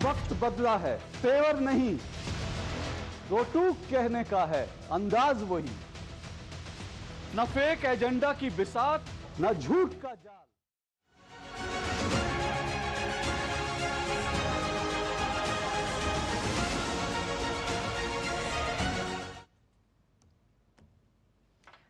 वक्त बदला है, तेवर नहीं, दो टूक कहने का है अंदाज वही। न फेक एजेंडा की बिसात, न झूठ का जाल।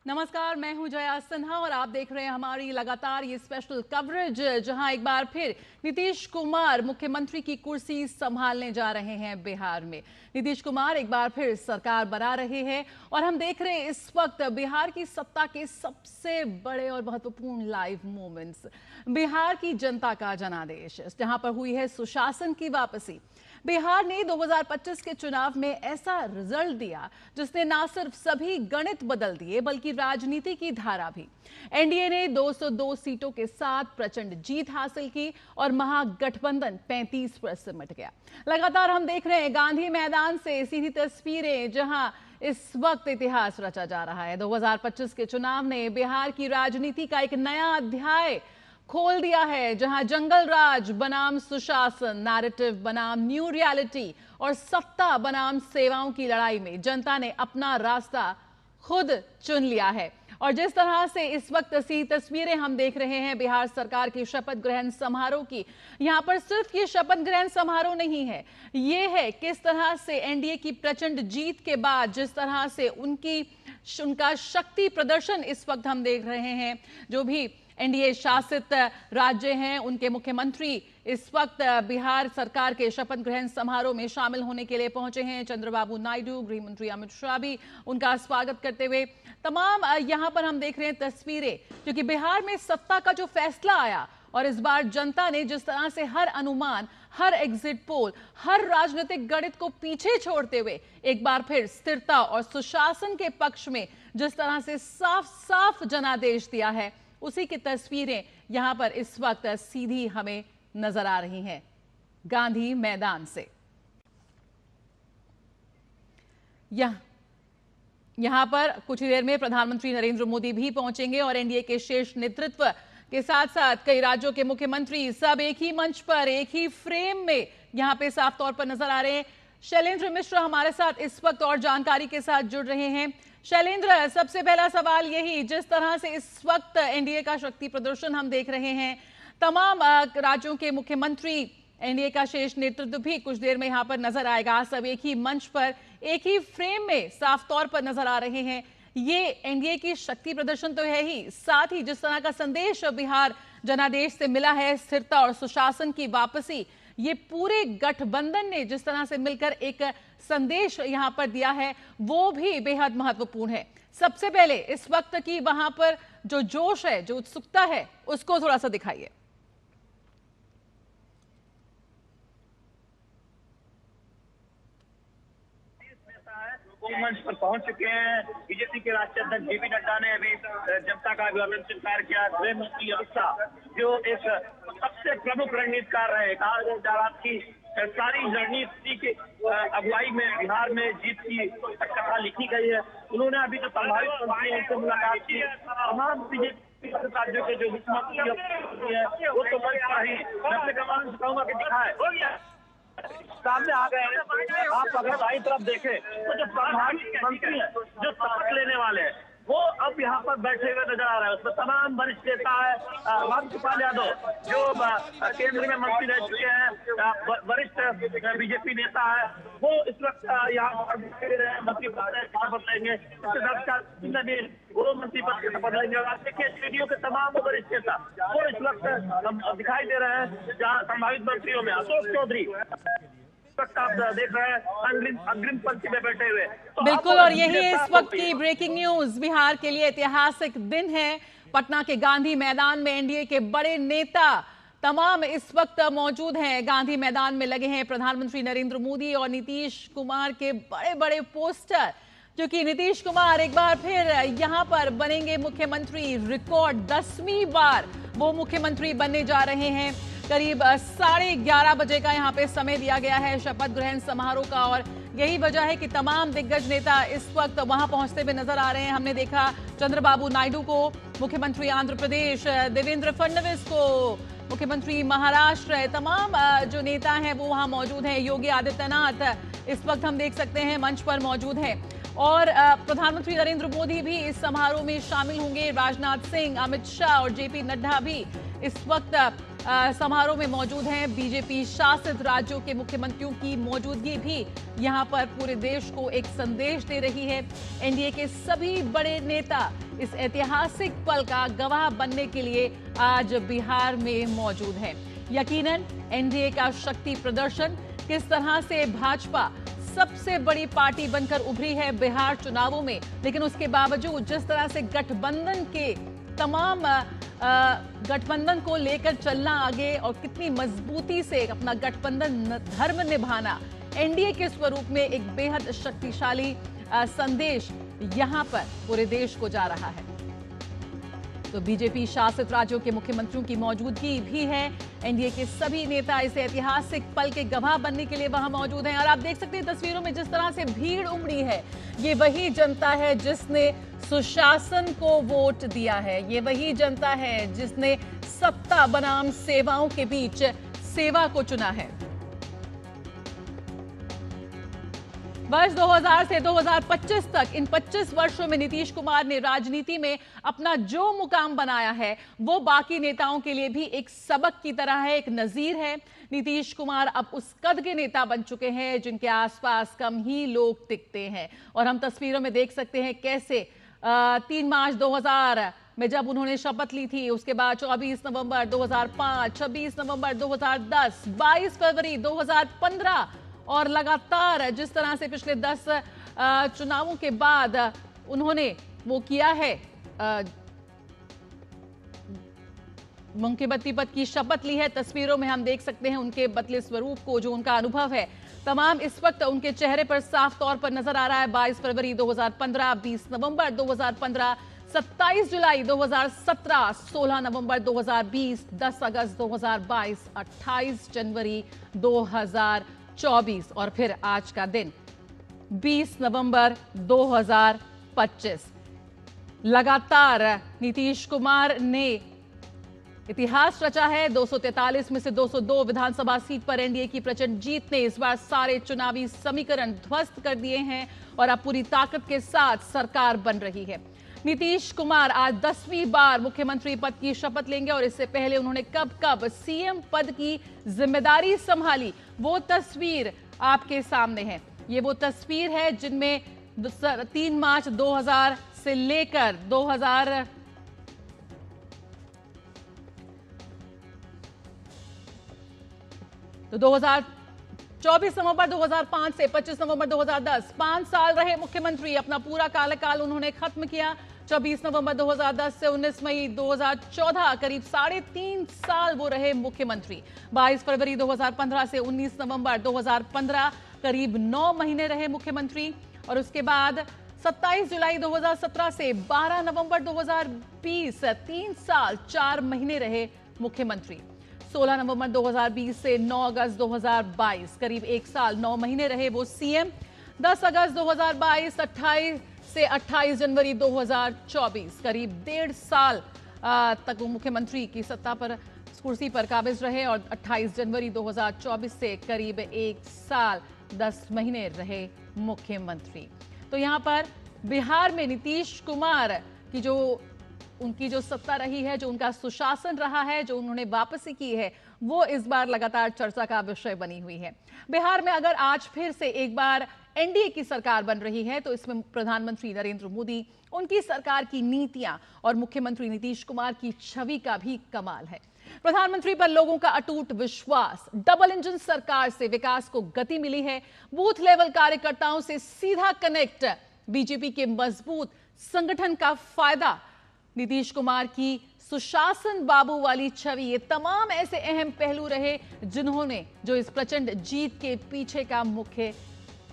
नमस्कार, मैं हूं जया सिन्हा और आप देख रहे हैं हमारी लगातार ये स्पेशल कवरेज, जहां एक बार फिर नीतीश कुमार मुख्यमंत्री की कुर्सी संभालने जा रहे हैं बिहार में। नीतीश कुमार एक बार फिर सरकार बना रहे हैं और हम देख रहे हैं इस वक्त बिहार की सत्ता के सबसे बड़े और महत्वपूर्ण लाइव मोमेंट्स। बिहार की जनता का जनादेश, जहां पर हुई है सुशासन की वापसी। बिहार ने 2025 के चुनाव में ऐसा रिजल्ट दिया जिसने ना सिर्फ सभी गणित बदल दिए बल्कि राजनीति की धारा भी। एनडीए ने 202 सीटों के साथ प्रचंड जीत हासिल की और महागठबंधन 35 पर सिमट गया। लगातार हम देख रहे हैं गांधी मैदान से सीधी तस्वीरें, जहां इस वक्त इतिहास रचा जा रहा है। 2025 के चुनाव ने बिहार की राजनीति का एक नया अध्याय खोल दिया है, जहां जंगल राज बनाम सुशासन, नैरेटिव बनाम न्यू रियलिटी और सत्ता बनाम सेवाओं की लड़ाई में जनता ने अपना रास्ता खुद चुन लिया है। और जिस तरह से इस वक्त ऐसी तस्वीरें हम देख रहे हैं बिहार सरकार की शपथ ग्रहण समारोह की, यहां पर सिर्फ ये शपथ ग्रहण समारोह नहीं है, ये है किस तरह से एनडीए की प्रचंड जीत के बाद जिस तरह से उनका शक्ति प्रदर्शन इस वक्त हम देख रहे हैं। जो भी एनडीए शासित राज्य हैं उनके मुख्यमंत्री इस वक्त बिहार सरकार के शपथ ग्रहण समारोह में शामिल होने के लिए पहुंचे हैं। चंद्रबाबू नायडू, गृह मंत्री अमित शाह भी उनका स्वागत करते हुए तमाम यहां पर हम देख रहे हैं तस्वीरें, क्योंकि बिहार में सत्ता का जो फैसला आया और इस बार जनता ने जिस तरह से हर अनुमान, हर एग्जिट पोल, हर राजनीतिक गणित को पीछे छोड़ते हुए एक बार फिर स्थिरता और सुशासन के पक्ष में जिस तरह से साफ साफ जनादेश दिया है, उसी की तस्वीरें यहां पर इस वक्त सीधी हमें नजर आ रही हैं गांधी मैदान से। यहां पर कुछ ही देर में प्रधानमंत्री नरेंद्र मोदी भी पहुंचेंगे और एनडीए के शीर्ष नेतृत्व के साथ साथ कई राज्यों के मुख्यमंत्री सब एक ही मंच पर, एक ही फ्रेम में यहां पे साफ तौर पर नजर आ रहे हैं। शैलेंद्र मिश्र हमारे साथ इस वक्त और जानकारी के साथ जुड़ रहे हैं। शैलेंद्र, सबसे पहला सवाल यही, जिस तरह से इस वक्त एनडीए का शक्ति प्रदर्शन हम देख रहे हैं, तमाम राज्यों के मुख्यमंत्री, एनडीए का शीर्ष नेतृत्व भी कुछ देर में यहां पर नजर आएगा, सब एक ही मंच पर, एक ही फ्रेम में साफ तौर पर नजर आ रहे हैं। ये एनडीए की शक्ति प्रदर्शन तो है ही, साथ ही जिस तरह का संदेश बिहार जनादेश से मिला है, स्थिरता और सुशासन की वापसी, ये पूरे गठबंधन ने जिस तरह से मिलकर एक संदेश यहां पर दिया है, वो भी बेहद महत्वपूर्ण है। सबसे पहले इस वक्त की वहां पर जो जोश है, जो उत्सुकता है, उसको थोड़ा सा दिखाइए। मंच पर पहुंच चुके हैं। बीजेपी के राष्ट्रीय अध्यक्ष जेपी नड्डा ने अभी जनता का अभिवादन स्वीकार किया। गृह मंत्री अमित शाह, जो एक सबसे प्रमुख रणनीतिकार रहे, कहा जा रहा की सारी रणनीति के अगुवाई में बिहार में जीत की कथा लिखी गई है। उन्होंने अभी जो संभावित मंत्री हैं उनसे मुलाकात की। तमाम बीजेपी राज्यों के जो मुख्यमंत्री है वो तो मंच पर ही, मैं अपने कमान से कहूंगा कि दिखाए सामने आ गए हैं। आप अगर दाईं तरफ देखें तो जो संभावित मंत्री हैं, जो शपथ लेने वाले हैं, वो अब यहाँ पर बैठे हुए नजर आ रहे हैं। उसमें तमाम वरिष्ठ नेता है। रामकृपाल यादव जो केंद्र में मंत्री रह चुके हैं, वरिष्ठ बीजेपी नेता है, वो इस वक्त यहाँ पर मंत्री पद शपथ लेंगे। इसके साथ वो मंत्री पद की शपथ लेंगे। और आप देखिए स्टूडियो के तमाम वरिष्ठ नेता वो इस वक्त दिखाई दे रहे हैं। जहाँ संभावित मंत्रियों में अशोक चौधरी आप देख रहे हैं अग्रिम पंक्ति में बैठे हुए। बिल्कुल, और यही इस वक्त की ब्रेकिंग न्यूज। बिहार के लिए ऐतिहासिक दिन है। पटना के गांधी मैदान में एनडीए के बड़े नेता तमाम इस वक्त मौजूद हैं, गांधी मैदान में लगे हैं। प्रधानमंत्री नरेंद्र मोदी और नीतीश कुमार के बड़े बड़े पोस्टर, क्योंकि नीतीश कुमार एक बार फिर यहां पर बनेंगे मुख्यमंत्री। रिकॉर्ड 10वीं बार वो मुख्यमंत्री बनने जा रहे हैं। करीब 11:30 बजे का यहाँ पे समय दिया गया है शपथ ग्रहण समारोह का, और यही वजह है कि तमाम दिग्गज नेता इस वक्त वहां पहुंचते हुए नजर आ रहे हैं। हमने देखा चंद्रबाबू नायडू को, मुख्यमंत्री आंध्र प्रदेश देवेंद्र फडणवीस को, मुख्यमंत्री महाराष्ट्र, तमाम जो नेता हैं वो वहां मौजूद हैं। योगी आदित्यनाथ इस वक्त हम देख सकते हैं मंच पर मौजूद हैं और प्रधानमंत्री नरेंद्र मोदी भी इस समारोह में शामिल होंगे। राजनाथ सिंह, अमित शाह और जेपी नड्डा भी इस वक्त समारोह में मौजूद हैं। बीजेपी शासित राज्यों के मुख्यमंत्रियों की मौजूदगी भी यहां पर पूरे देश को एक संदेश दे रही है। एनडीए के सभी बड़े नेता इस ऐतिहासिक पल का गवाह बनने के लिए आज बिहार में मौजूद हैं। यकीनन एनडीए का शक्ति प्रदर्शन, किस तरह से भाजपा सबसे बड़ी पार्टी बनकर उभरी है बिहार चुनावों में, लेकिन उसके बावजूद जिस तरह से गठबंधन के तमाम गठबंधन को लेकर चलना आगे और कितनी मजबूती से अपना गठबंधन धर्म निभाना, एनडीए के स्वरूप में एक बेहद शक्तिशाली संदेश यहां पर पूरे देश को जा रहा है। तो बीजेपी शासित राज्यों के मुख्यमंत्रियों की मौजूदगी भी है। एनडीए के सभी नेता इस ऐतिहासिक पल के गवाह बनने के लिए वहां मौजूद हैं और आप देख सकते हैं तस्वीरों में जिस तरह से भीड़ उमड़ी है, ये वही जनता है जिसने सुशासन को वोट दिया है। ये वही जनता है जिसने सत्ता बनाम सेवाओं के बीच सेवा को चुना है। वर्ष 2000 से 2025 तक इन 25 वर्षों में नीतीश कुमार ने राजनीति में अपना जो मुकाम बनाया है वो बाकी नेताओं के लिए भी एक सबक की तरह है, एक नजीर है। नीतीश कुमार अब उस कद के नेता बन चुके हैं जिनके आसपास कम ही लोग टिकते हैं और हम तस्वीरों में देख सकते हैं कैसे 3 मार्च 2000 में जब उन्होंने शपथ ली थी, उसके बाद 24 नवंबर 2005, 26 नवंबर 2010, 22 फरवरी 2015 और लगातार जिस तरह से पिछले 10 चुनावों के बाद उन्होंने वो किया है, उनके बत्ती पद की शपथ ली है। तस्वीरों में हम देख सकते हैं उनके बदले स्वरूप को, जो उनका अनुभव है तमाम इस वक्त उनके चेहरे पर साफ तौर पर नजर आ रहा है। 22 फरवरी 2015, 20 नवंबर 2015, 27 जुलाई 2017, 16 नवंबर 2020, 10 अगस्त 2022, 28 जनवरी 2024 और फिर आज का दिन 20 नवंबर 2025। लगातार नीतीश कुमार ने इतिहास रचा है। 243 में से 202 विधानसभा सीट पर एनडीए की प्रचंड जीत ने इस बार सारे चुनावी समीकरण ध्वस्त कर दिए हैं और अब पूरी ताकत के साथ सरकार बन रही है। नीतीश कुमार आज 10वीं बार मुख्यमंत्री पद की शपथ लेंगे और इससे पहले उन्होंने कब कब सीएम पद की जिम्मेदारी संभाली, वो तस्वीर आपके सामने है। ये वो तस्वीर है जिनमें 3 मार्च 2000 से लेकर 24 नवंबर 2005 से 25 नवंबर 2010, 5 साल रहे मुख्यमंत्री। अपना पूरा कार्यकाल उन्होंने खत्म किया 24 नवंबर 2010 से 19 मई 2014, करीब 3.5 साल वो रहे मुख्यमंत्री। 22 फरवरी 2015 से 19 नवंबर 2015, करीब 9 महीने रहे मुख्यमंत्री और उसके बाद 27 जुलाई 2017 से 12 नवंबर 2020, 3 साल 4 महीने रहे मुख्यमंत्री। 16 नवंबर 2020 से 9 अगस्त 2022, करीब 1 साल 9 महीने रहे वो सीएम। 10 अगस्त 2022 से 28 जनवरी 2024, करीब 1.5 साल तक वो मुख्यमंत्री की सत्ता पर कुर्सी पर काबिज रहे और 28 जनवरी 2024 से करीब 1 साल 10 महीने रहे मुख्यमंत्री। तो यहाँ पर बिहार में नीतीश कुमार की उनकी जो सत्ता रही है, जो उनका सुशासन रहा है, जो उन्होंने वापसी की है, वो इस बार लगातार चर्चा का विषय बनी हुई है। बिहार में अगर आज फिर से एक बार एनडीए की सरकार बन रही है तो इसमें प्रधानमंत्री नरेंद्र मोदी, उनकी सरकार की नीतियां और मुख्यमंत्री नीतीश कुमार की छवि का भी कमाल है। प्रधानमंत्री पर लोगों का अटूट विश्वास, डबल इंजन सरकार से विकास को गति मिली है, बूथ लेवल कार्यकर्ताओं से सीधा कनेक्ट, बीजेपी के मजबूत संगठन का फायदा, नीतीश कुमार की सुशासन बाबू वाली छवि, ये तमाम ऐसे अहम पहलू रहे जिन्होंने जो इस प्रचंड जीत के पीछे का मुख्य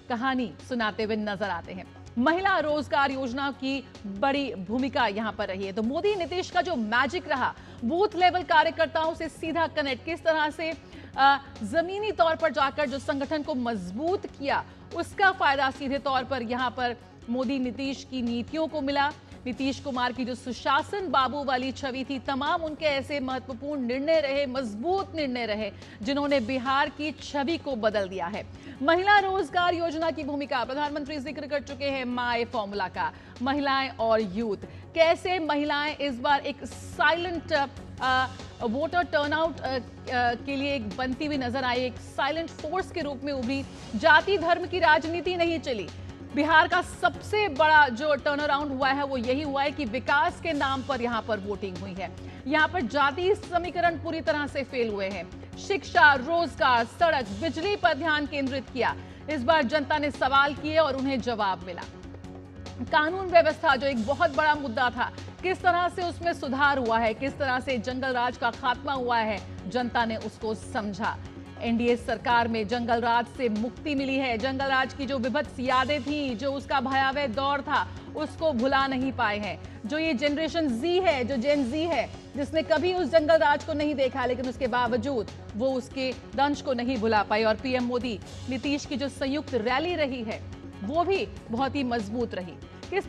कहानी सुनाते हुए नजर आते हैं। महिला रोजगार योजना की बड़ी भूमिका यहां पर रही है। तो मोदी नीतीश का जो मैजिक रहा, बूथ लेवल कार्यकर्ताओं से सीधा कनेक्ट, किस तरह से जमीनी तौर पर जाकर जो संगठन को मजबूत किया, उसका फायदा सीधे तौर पर यहां पर मोदी नीतीश की नीतियों को मिला। नीतीश कुमार की जो सुशासन बाबू वाली छवि थी, तमाम उनके ऐसे महत्वपूर्ण निर्णय रहे, मजबूत निर्णय रहे, जिन्होंने बिहार की छवि को बदल दिया है। महिला रोजगार योजना की भूमिका प्रधानमंत्री जिक्र कर चुके हैं, माय फॉर्मूला का, महिलाएं और यूथ, कैसे महिलाएं इस बार एक साइलेंट वोटर टर्नआउट के लिए एक बनती हुई नजर आई, एक साइलेंट फोर्स के रूप में उभरी। जाति धर्म की राजनीति नहीं चली। बिहार का सबसे बड़ा जो टर्न अराउंड हुआ है वो यही हुआ है कि विकास के नाम पर यहां पर वोटिंग हुई है। यहां पर जाति समीकरण पूरी तरह से फेल हुए हैं। शिक्षा, रोजगार, सड़क, बिजली पर ध्यान केंद्रित किया। इस बार जनता ने सवाल किए और उन्हें जवाब मिला। कानून व्यवस्था जो एक बहुत बड़ा मुद्दा था, किस तरह से उसमें सुधार हुआ है, किस तरह से जंगल राज का खात्मा हुआ है, जनता ने उसको समझा। एनडीए सरकार में जंगल राज से मुक्ति मिली है। जंगल राज की जो विभत्स यादें थी, जो उसका भयावह दौर था, उसको भुला नहीं पाए हैं। जो ये जनरेशन जी है, जो जेन जी है, जिसने कभी उस जंगल राज को नहीं देखा, लेकिन उसके बावजूद वो उसके दंश को नहीं भुला पाई। और पीएम मोदी नीतीश की जो संयुक्त रैली रही है वो भी बहुत ही मजबूत रही। किस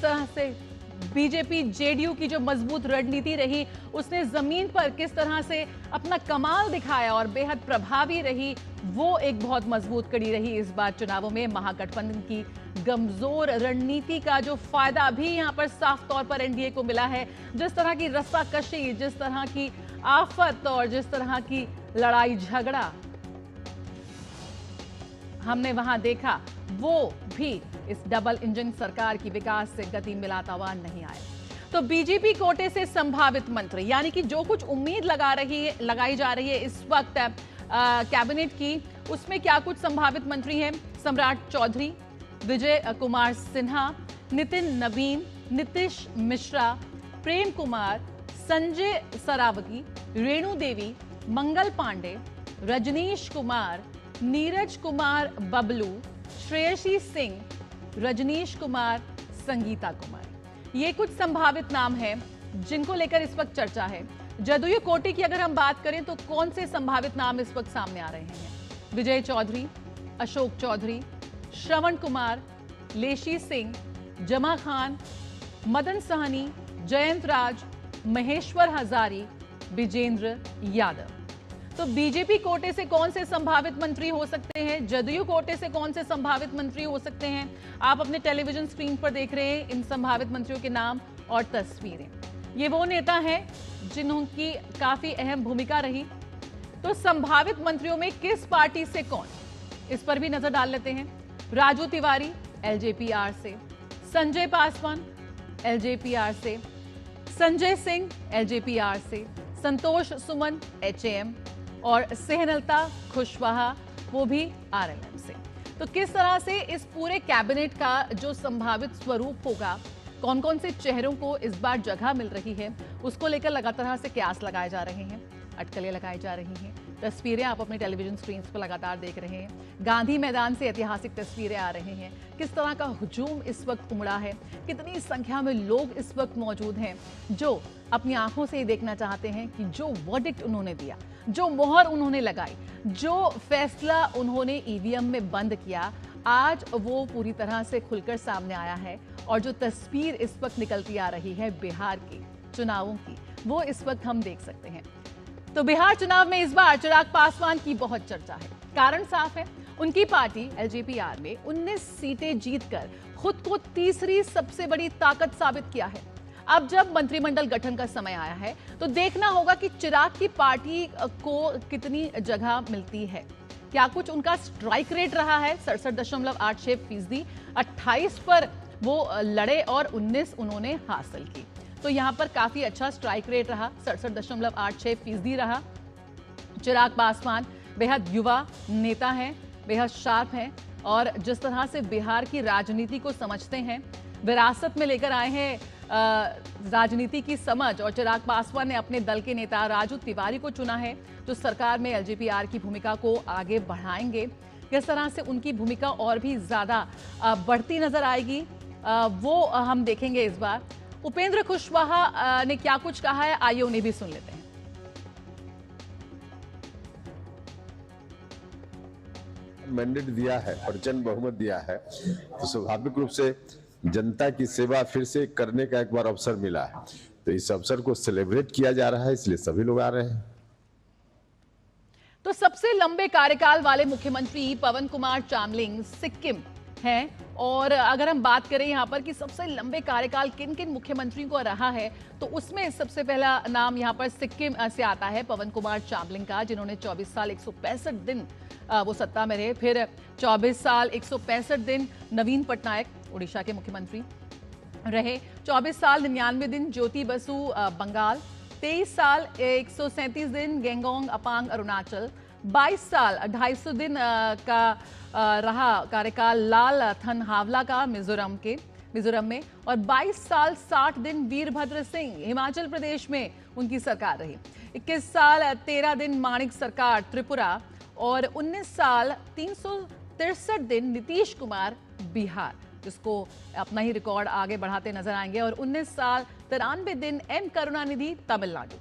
तरह से बीजेपी जेडीयू की जो मजबूत रणनीति रही, उसने जमीन पर किस तरह से अपना कमाल दिखाया और बेहद प्रभावी रही, वो एक बहुत मजबूत कड़ी रही इस बार चुनावों में। महागठबंधन की कमजोर रणनीति का जो फायदा भी यहां पर साफ तौर पर एनडीए को मिला है। जिस तरह की रस्साकशी, जिस तरह की आफत और जिस तरह की लड़ाई झगड़ा हमने वहां देखा, वो भी इस डबल इंजन सरकार की विकास से गति मिलाता हुआ नहीं आया। तो बीजेपी कोटे से संभावित मंत्री, यानी कि जो कुछ उम्मीद लगाई जा रही है इस वक्त कैबिनेट की, उसमें क्या कुछ संभावित मंत्री हैं? सम्राट चौधरी, विजय कुमार सिन्हा, नितिन नवीन, नीतीश मिश्रा, प्रेम कुमार, संजय सरावगी, रेणु देवी, मंगल पांडे, रजनीश कुमार, नीरज कुमार बबलू, श्रेयसी सिंह, रजनीश कुमार, संगीता कुमार। ये कुछ संभावित नाम हैं जिनको लेकर इस वक्त चर्चा है। जदयू कोटे की अगर हम बात करें तो कौन से संभावित नाम इस वक्त सामने आ रहे हैं? विजय चौधरी, अशोक चौधरी, श्रवण कुमार, लेशी सिंह, जमा खान, मदन सहनी, जयंत राज, महेश्वर हजारी, विजेंद्र यादव। तो बीजेपी कोटे से कौन से संभावित मंत्री हो सकते हैं? जदयू कोटे से कौन से संभावित मंत्री हो सकते हैं? आप अपने टेलीविजन स्क्रीन पर देख रहे हैं इन संभावित मंत्रियों के नाम और तस्वीरें। ये वो नेता हैं जिन्होंकी काफी अहम भूमिका रही। तो संभावित मंत्रियों में किस पार्टी से कौन, इस पर भी नजर डाल लेते हैं। राजू तिवारी एलजेपीआर से, संजय पासवान एलजेपीआर से, संजय सिंह एलजेपीआर से, संतोष सुमन एचएएम और सेहनलता खुशवाहा वो भी आरएलएम से। तो किस तरह से इस पूरे कैबिनेट का जो संभावित स्वरूप होगा, कौन कौन से चेहरों को इस बार जगह मिल रही है, उसको लेकर लगातार से कयास लगाए जा रहे हैं, अटकलें लगाई जा रही हैं। तस्वीरें आप अपने टेलीविजन स्क्रीन पर लगातार देख रहे हैं। गांधी मैदान से ऐतिहासिक तस्वीरें आ रही हैं। किस तरह का हुजूम इस वक्त उमड़ा है, कितनी संख्या में लोग इस वक्त मौजूद हैं जो अपनी आंखों से ही देखना चाहते हैं कि जो वर्डिक्ट उन्होंने दिया, जो मोहर उन्होंने लगाई, जो फैसला उन्होंने ईवीएम में बंद किया, आज वो पूरी तरह से खुलकर सामने आया है। और जो तस्वीर इस वक्त निकलती आ रही है बिहार के चुनावों की, वो इस वक्त हम देख सकते हैं। तो बिहार चुनाव में इस बार चिराग पासवान की बहुत चर्चा है। कारण साफ है, उनकी पार्टी एलजेपीआर में 19 सीटें जीतकर खुद को तीसरी सबसे बड़ी ताकत साबित किया है। अब जब मंत्रिमंडल गठन का समय आया है तो देखना होगा कि चिराग की पार्टी को कितनी जगह मिलती है। क्या कुछ उनका स्ट्राइक रेट रहा है? 67.86%। 28 पर वो लड़े और 19 उन्होंने हासिल की। तो यहां पर काफी अच्छा स्ट्राइक रेट रहा, 67.86% रहा। चिराग पासवान बेहद युवा नेता हैं, बेहद शार्प हैं और जिस तरह से बिहार की राजनीति को समझते हैं, विरासत में लेकर आए हैं राजनीति की समझ। और चिराग पासवान ने अपने दल के नेता राजू तिवारी को चुना है, जो सरकार में एलजेपीआर की भूमिका को आगे बढ़ाएंगे। किस तरह से उनकी भूमिका और भी ज्यादा बढ़ती नजर आएगी, वो हम देखेंगे इस बार। उपेंद्र कुशवाहा ने क्या कुछ कहा है, आइए उन्हें भी सुन लेते हैं। मैंडेट दिया है और जन बहुमत दिया है, तो स्वाभाविक रूप से जनता की सेवा फिर से करने का एक बार अवसर मिला है, तो इस अवसर को सेलिब्रेट किया जा रहा है, इसलिए सभी लोग आ रहे हैं। तो सबसे लंबे कार्यकाल वाले मुख्यमंत्री पवन कुमार चामलिंग सिक्किम हैं, और अगर हम बात करें यहां पर कि सबसे लंबे कार्यकाल किन किन मुख्यमंत्रियों को रहा है, तो उसमें सबसे पहला नाम यहां पर सिक्किम से आता है पवन कुमार चामलिंग का, जिन्होंने 24 साल 165 दिन वो सत्ता में रहे। फिर 24 साल 165 दिन नवीन पटनायक उड़ीसा के मुख्यमंत्री रहे। 24 साल 99 दिन ज्योति बसु बंगाल। 23 साल 137 दिन गेंगोंग अपांग अरुणाचल। 22 साल 250 दिन का रहा कार्यकाल लाल थन हावला का मिजोरम में, और 22 साल 60 दिन वीरभद्र सिंह हिमाचल प्रदेश में उनकी सरकार रही। 21 साल 13 दिन माणिक सरकार त्रिपुरा, और 19 साल 363 दिन नीतीश कुमार बिहार, जिसको अपना ही रिकॉर्ड आगे बढ़ाते नजर आएंगे, और 19 साल 93 दिन एम करुणानिधि तमिलनाडु।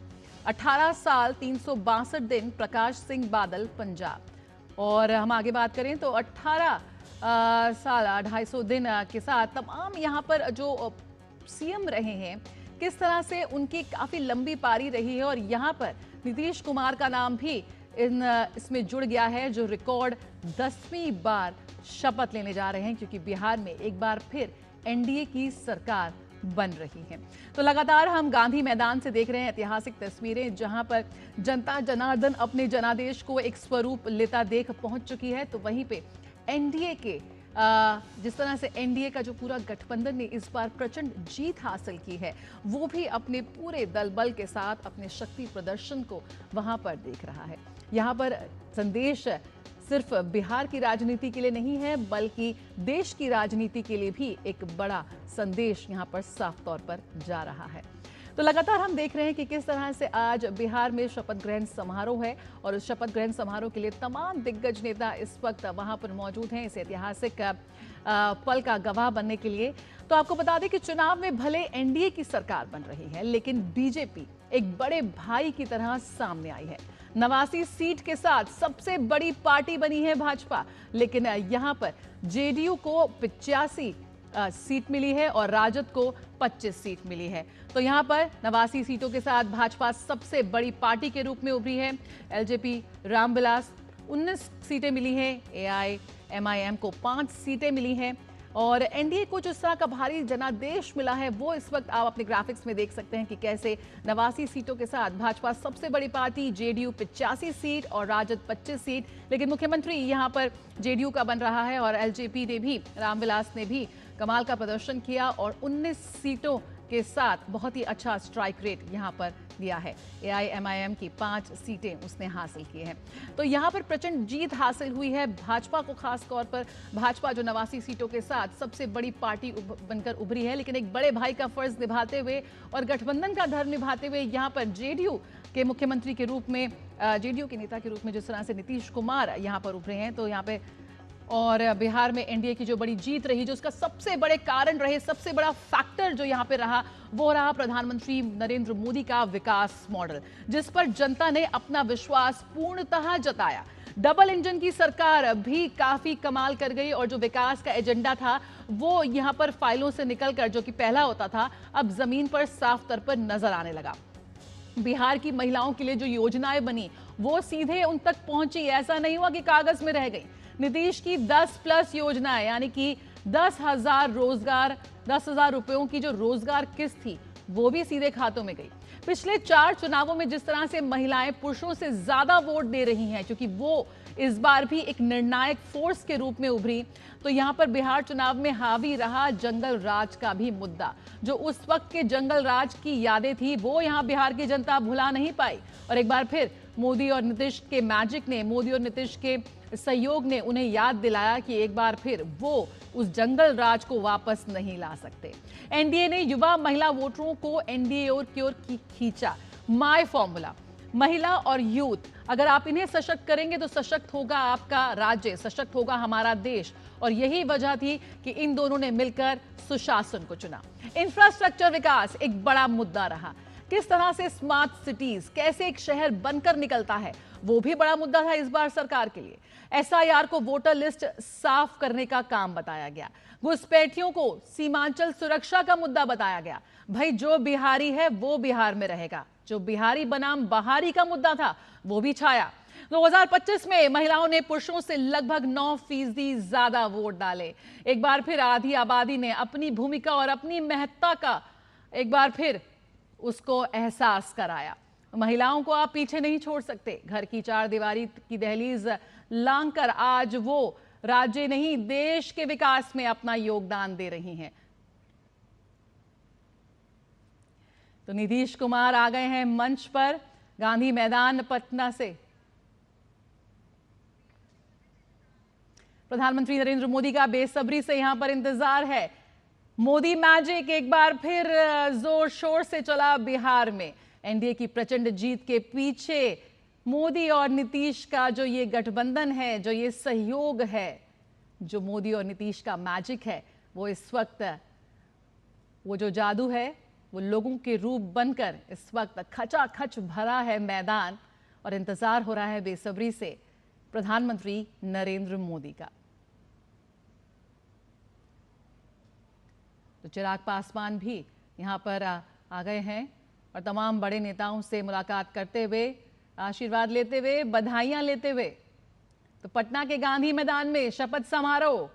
18 साल 362 दिन प्रकाश सिंह बादल पंजाब। और हम आगे बात करें तो 18 साल 250 दिन के साथ तमाम यहाँ पर जो सीएम रहे हैं, किस तरह से उनकी काफी लंबी पारी रही है, और यहाँ पर नीतीश कुमार का नाम भी इसमें जुड़ गया है, जो रिकॉर्ड 10वीं बार शपथ लेने जा रहे हैं, क्योंकि बिहार में एक बार फिर एनडीए की सरकार बन रही है। तो लगातार हम गांधी मैदान से देख रहे हैं ऐतिहासिक तस्वीरें, जहां पर जनता जनार्दन अपने जनादेश को एक स्वरूप लेता देख पहुंच चुकी है। तो वहीं पे एनडीए के जिस तरह से एनडीए का जो पूरा गठबंधन ने इस बार प्रचंड जीत हासिल की है, वो भी अपने पूरे दल बल के साथ अपने शक्ति प्रदर्शन को वहां पर देख रहा है। यहाँ पर संदेश सिर्फ बिहार की राजनीति के लिए नहीं है, बल्कि देश की राजनीति के लिए भी एक बड़ा संदेश यहाँ पर साफ तौर पर जा रहा है। तो लगातार हम देख रहे हैं कि किस तरह से आज बिहार में शपथ ग्रहण समारोह है, और उस शपथ ग्रहण समारोह के लिए तमाम दिग्गज नेता इस वक्त वहां पर मौजूद हैं, इस ऐतिहासिक पल का गवाह बनने के लिए। तो आपको बता दें कि चुनाव में भले एनडीए की सरकार बन रही है, लेकिन बीजेपी एक बड़े भाई की तरह सामने आई है। 89 सीट के साथ सबसे बड़ी पार्टी बनी है भाजपा, लेकिन यहाँ पर जेडीयू को 85 सीट मिली है और राजद को 25 सीट मिली है। तो यहाँ पर 89 सीटों के साथ भाजपा सबसे बड़ी पार्टी के रूप में उभरी है। एलजेपी रामविलास 19 सीटें मिली हैं, एआईएमआईएम को 5 सीटें मिली हैं, और एनडीए को जिस तरह का भारी जनादेश मिला है, वो इस वक्त आप अपने ग्राफिक्स में देख सकते हैं कि कैसे 89 सीटों के साथ भाजपा सबसे बड़ी पार्टी, जेडीयू 85 सीट और राजद 25 सीट। लेकिन मुख्यमंत्री यहाँ पर जेडीयू का बन रहा है, और एलजेपी ने भी, रामविलास ने भी कमाल का प्रदर्शन किया और 19 सीटों के साथ बहुत ही अच्छा स्ट्राइक रेट यहाँ पर दिया है। एआईएमआईएम की 5 सीटें उसने हासिल की हैं। तो यहाँ पर प्रचंड जीत हासिल हुई है भाजपा को, खास तौर पर भाजपा जो 89 सीटों के साथ सबसे बड़ी पार्टी बनकर उभरी है, लेकिन एक बड़े भाई का फर्ज निभाते हुए और गठबंधन का धर्म निभाते हुए यहाँ पर जेडीयू के मुख्यमंत्री के रूप में, जेडीयू के नेता के रूप में जिस तरह से नीतीश कुमार यहाँ पर उभरे हैं, तो यहाँ पे और बिहार में एनडीए की जो बड़ी जीत रही, जो उसका सबसे बड़े कारण रहे, सबसे बड़ा फैक्टर जो यहाँ पे रहा, वो रहा प्रधानमंत्री नरेंद्र मोदी का विकास मॉडल, जिस पर जनता ने अपना विश्वास पूर्णतः जताया। डबल इंजन की सरकार भी काफी कमाल कर गई, और जो विकास का एजेंडा था वो यहाँ पर फाइलों से निकलकर, जो कि पहला होता था, अब जमीन पर साफ तौर पर नजर आने लगा। बिहार की महिलाओं के लिए जो योजनाएं बनी वो सीधे उन तक पहुंची, ऐसा नहीं हुआ कि कागज में रह गई। नीतीश की 10+ योजनाएं, यानी कि 10,000 रोजगार, 10,000 रुपयों की जो रोजगार किस्त थी, वो भी सीधे खातों में गई। पिछले 4 चुनावों में जिस तरह से महिलाएं पुरुषों से ज्यादा वोट दे रही हैं, क्योंकि वो इस बार भी एक निर्णायक फोर्स के रूप में उभरी, तो यहां पर बिहार चुनाव में हावी रहा जंगल राज का भी मुद्दा। जो उस वक्त के जंगल राज की यादें थी, वो यहां बिहार की जनता भुला नहीं पाई, और एक बार फिर मोदी और नीतीश के मैजिक ने, मोदी और नीतीश के सहयोग ने उन्हें याद दिलाया कि एक बार फिर वो उस जंगल राज को वापस नहीं ला सकते। एनडीए ने युवा महिला वोटरों को एनडीए की ओर खींचा। माय फॉर्मूला, महिला और यूथ, अगर आप इन्हें सशक्त करेंगे तो सशक्त होगा आपका राज्य, सशक्त होगा हमारा देश, और यही वजह थी कि इन दोनों ने मिलकर सुशासन को चुना। इंफ्रास्ट्रक्चर विकास एक बड़ा मुद्दा रहा। किस तरह से स्मार्ट सिटीज, कैसे एक शहर बनकर निकलता है, वो भी बड़ा मुद्दा था इस बार सरकार के लिए। एसआईआर को वोटर लिस्ट साफ करने का काम बताया गया, घुसपैठियों को सीमांचल सुरक्षा का मुद्दा बताया गया। भाई जो बिहारी है वो बिहार में रहेगा, जो बिहारी बनाम बहारी का मुद्दा था वो भी छाया। 2025 में महिलाओं ने पुरुषों से लगभग 9% ज्यादा वोट डाले। एक बार फिर आधी आबादी ने अपनी भूमिका और अपनी महत्ता का एक बार फिर उसको एहसास कराया। महिलाओं को आप पीछे नहीं छोड़ सकते। घर की चार दीवारी की दहलीज लांघकर आज वो राज्य नहीं देश के विकास में अपना योगदान दे रही हैं। तो नीतीश कुमार आ गए हैं मंच पर गांधी मैदान पटना से। प्रधानमंत्री नरेंद्र मोदी का बेसब्री से यहां पर इंतजार है। मोदी मैजिक एक बार फिर जोर शोर से चला बिहार में। एनडीए की प्रचंड जीत के पीछे मोदी और नीतीश का जो ये गठबंधन है, जो ये सहयोग है, जो मोदी और नीतीश का मैजिक है, वो इस वक्त वो जो जादू है वो लोगों के रूप बनकर इस वक्त खचाखच भरा है मैदान और इंतजार हो रहा है बेसब्री से प्रधानमंत्री नरेंद्र मोदी का। तो चिराग पासवान भी यहां पर आ गए हैं और तमाम बड़े नेताओं से मुलाकात करते हुए, आशीर्वाद लेते हुए, बधाइयां लेते हुए। तो पटना के गांधी मैदान में शपथ समारोह।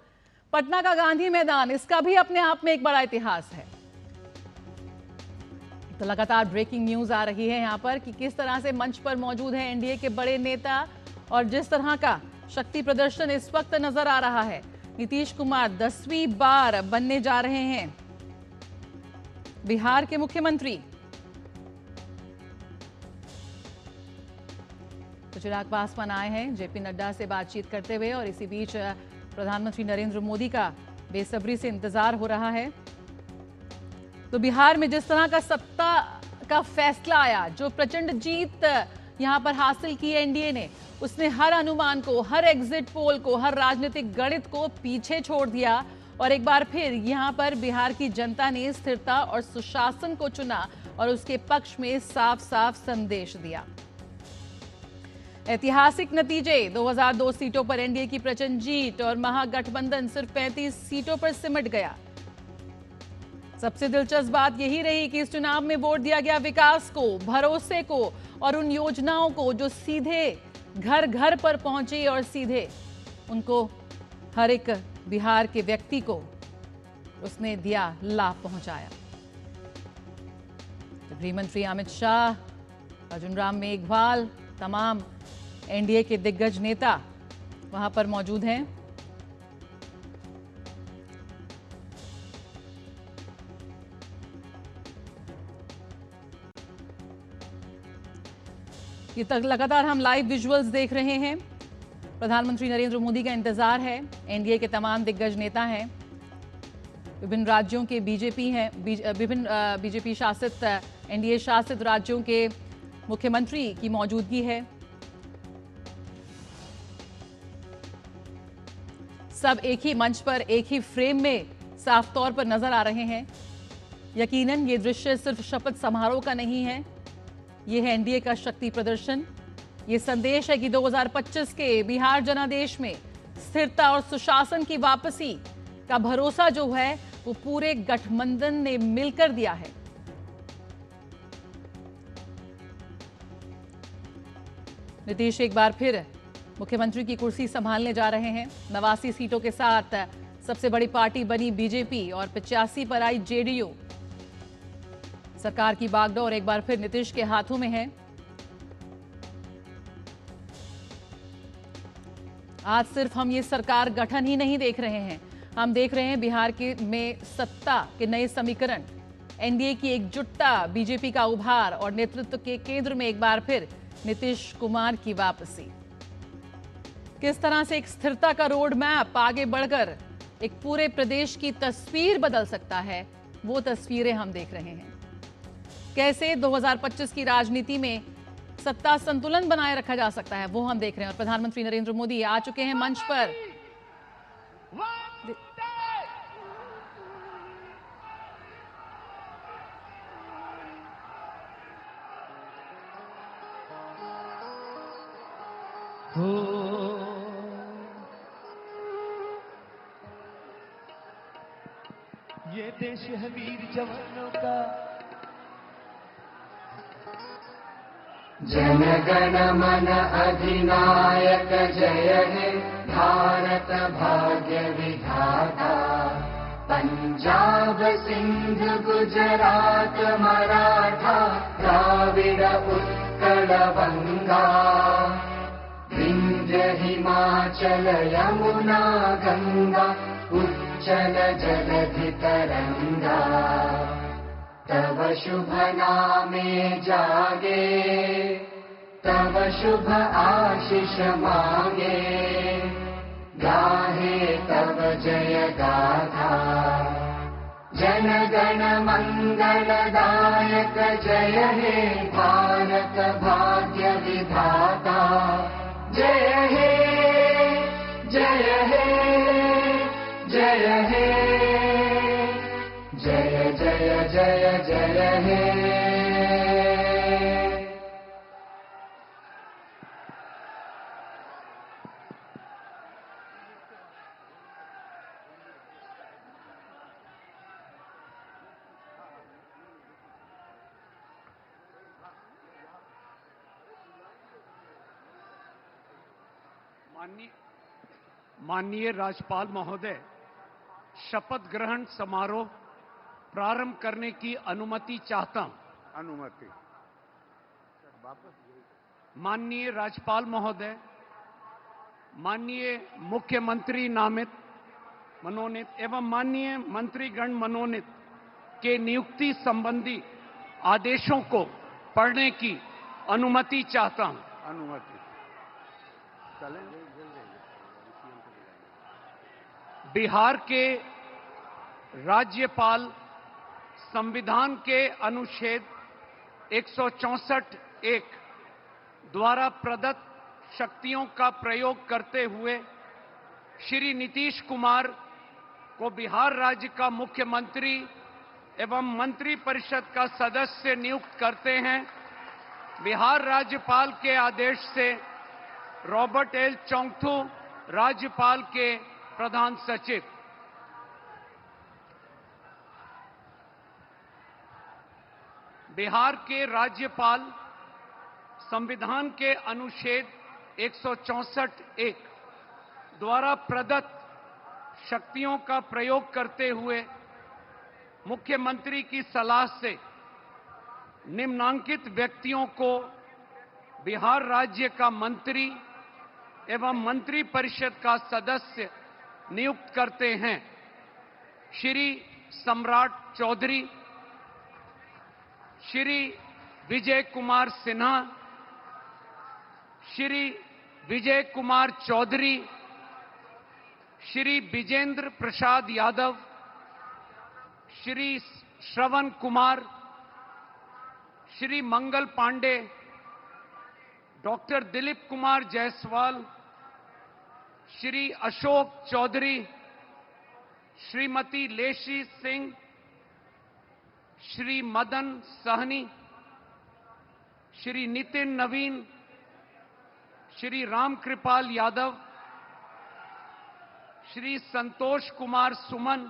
पटना का गांधी मैदान, इसका भी अपने आप में एक बड़ा इतिहास है। तो लगातार ब्रेकिंग न्यूज आ रही है यहां पर कि किस तरह से मंच पर मौजूद है एनडीए के बड़े नेता और जिस तरह का शक्ति प्रदर्शन इस वक्त नजर आ रहा है। नीतीश कुमार 10वीं बार बनने जा रहे हैं बिहार के मुख्यमंत्री। तो चिराग पासवान आए हैं जेपी नड्डा से बातचीत करते हुए और इसी बीच प्रधानमंत्री नरेंद्र मोदी का बेसब्री से इंतजार हो रहा है। तो बिहार में जिस तरह का सत्ता का फैसला आया, जो प्रचंड जीत यहां पर हासिल की एनडीए ने, उसने हर अनुमान को, हर एग्जिट पोल को, हर राजनीतिक गणित को पीछे छोड़ दिया और एक बार फिर यहां पर बिहार की जनता ने स्थिरता और सुशासन को चुना और उसके पक्ष में साफ साफ संदेश दिया। ऐतिहासिक नतीजे, 2002 सीटों पर एनडीए की प्रचंड जीत और महागठबंधन सिर्फ 35 सीटों पर सिमट गया। सबसे दिलचस्प बात यही रही कि इस चुनाव में वोट दिया गया विकास को, भरोसे को और उन योजनाओं को जो सीधे घर घर पर पहुंची और सीधे उनको, हर एक बिहार के व्यक्ति को उसने दिया, लाभ पहुंचाया। तो गृह मंत्री अमित शाह, अर्जुन राम मेघवाल, तमाम एनडीए के दिग्गज नेता वहां पर मौजूद हैं। ये तक लगातार हम लाइव विजुअल्स देख रहे हैं। प्रधानमंत्री नरेंद्र मोदी का इंतजार है। एनडीए के तमाम दिग्गज नेता हैं, विभिन्न राज्यों के बीजेपी हैं, विभिन्न बीजेपी शासित, एनडीए शासित राज्यों के मुख्यमंत्री की मौजूदगी है। सब एक ही मंच पर, एक ही फ्रेम में साफ तौर पर नजर आ रहे हैं। यकीनन ये दृश्य सिर्फ शपथ समारोह का नहीं है, ये है एनडीए का शक्ति प्रदर्शन। ये संदेश है कि 2025 के बिहार जनादेश में स्थिरता और सुशासन की वापसी का भरोसा जो है वो पूरे गठबंधन ने मिलकर दिया है। नीतीश एक बार फिर मुख्यमंत्री की कुर्सी संभालने जा रहे हैं। 89 सीटों के साथ सबसे बड़ी पार्टी बनी बीजेपी और 85 पर आई जेडीयू। सरकार की बागडोर एक बार फिर नीतीश के हाथों में है। आज सिर्फ हम ये सरकार गठन ही नहीं देख रहे हैं, हम देख रहे हैं बिहार के में सत्ता के नए समीकरण, एनडीए की एकजुटता, बीजेपी का उभार और नेतृत्व के केंद्र में एक बार फिर नीतीश कुमार की वापसी। किस तरह से एक स्थिरता का रोड मैप आगे बढ़कर एक पूरे प्रदेश की तस्वीर बदल सकता है, वो तस्वीरें हम देख रहे हैं। कैसे 2025 की राजनीति में सत्ता संतुलन बनाए रखा जा सकता है, वो हम देख रहे हैं। और प्रधानमंत्री नरेंद्र मोदी आ चुके हैं मंच पर। हो। ये देश है वीर जवानों का, जन गण मन अधिनायक जय हे भारत भाग्य विधाता। पंजाब सिंध गुजरात मराठा द्राविड़ उत्कल बंगा। विंध्य हिमाचल यमुना गंगा उच्चल जलधि तरंगा। तव शुभ नामे जागे, तव शुभ आशीष मांगे। गाहे तव जय गाथा, जन गण मंगल दायक जय हे भारत भाग्य विधाता। जय हे जय हे जय हे जय जय जय जय हे। माननीय राज्यपाल महोदय, शपथ ग्रहण समारोह प्रारंभ करने की अनुमति चाहता हूं। अनुमति। माननीय राज्यपाल महोदय, माननीय मुख्यमंत्री नामित मनोनीत एवं माननीय मंत्रीगण मनोनीत के नियुक्ति संबंधी आदेशों को पढ़ने की अनुमति चाहता हूं। अनुमति। बिहार के राज्यपाल संविधान के अनुच्छेद 164(1) द्वारा प्रदत्त शक्तियों का प्रयोग करते हुए श्री नीतीश कुमार को बिहार राज्य का मुख्यमंत्री एवं मंत्रिपरिषद का सदस्य नियुक्त करते हैं। बिहार राज्यपाल के आदेश से रॉबर्ट एल चोंगथू राज्यपाल के प्रधान सचिव। बिहार के राज्यपाल संविधान के अनुच्छेद 164(1) द्वारा प्रदत्त शक्तियों का प्रयोग करते हुए मुख्यमंत्री की सलाह से निम्नांकित व्यक्तियों को बिहार राज्य का मंत्री एवं मंत्रिपरिषद का सदस्य नियुक्त करते हैं। श्री सम्राट चौधरी, श्री विजय कुमार सिन्हा, श्री विजय कुमार चौधरी, श्री विजेंद्र प्रसाद यादव, श्री श्रवण कुमार, श्री मंगल पांडे, डॉक्टर दिलीप कुमार जायसवाल, श्री अशोक चौधरी, श्रीमती लेशी सिंह, श्री मदन सहनी, श्री नितिन नवीन, श्री रामकृपाल यादव, श्री संतोष कुमार सुमन,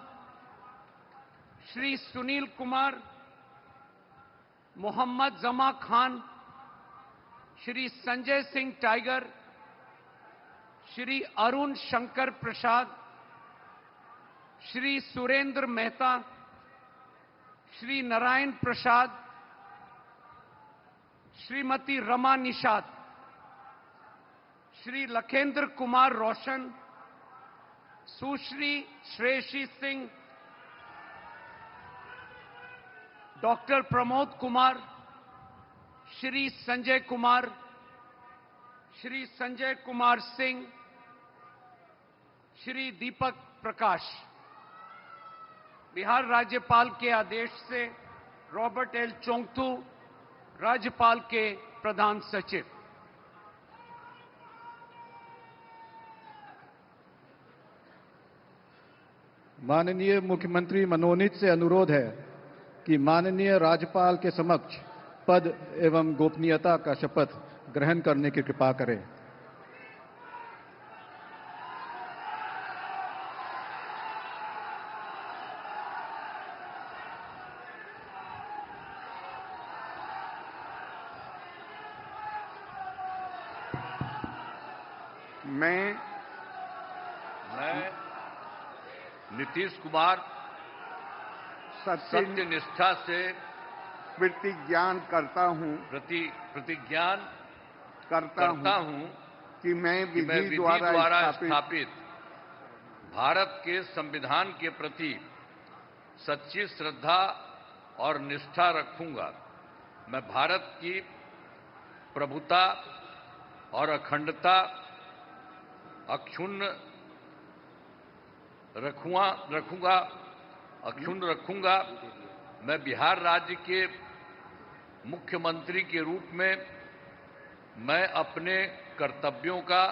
श्री सुनील कुमार, मोहम्मद जमा खान, श्री संजय सिंह टाइगर, श्री अरुण शंकर प्रसाद, श्री सुरेंद्र मेहता, श्री नारायण प्रसाद, श्रीमती रमा निषाद, श्री लखेंद्र कुमार रोशन, सुश्री श्रेयसी सिंह, डॉक्टर प्रमोद कुमार, श्री संजय कुमार, श्री संजय कुमार सिंह, श्री दीपक प्रकाश। बिहार राज्यपाल के आदेश से रॉबर्ट एल चोंगथू राज्यपाल के प्रधान सचिव। माननीय मुख्यमंत्री मनोनीत से अनुरोध है कि माननीय राज्यपाल के समक्ष पद एवं गोपनीयता का शपथ ग्रहण करने की कृपा करें। मैं नीतीश कुमार सत्य निष्ठा से प्रतिज्ञान करता हूँ करता हूँ कि मैं कि मैं विधि विधि द्वारा स्थापित स्थापित भारत के संविधान के प्रति सच्ची श्रद्धा और निष्ठा रखूंगा। मैं भारत की प्रभुता और अखंडता अक्षुण्ण रखूंगा। मैं बिहार राज्य के मुख्यमंत्री के रूप में मैं अपने कर्तव्यों का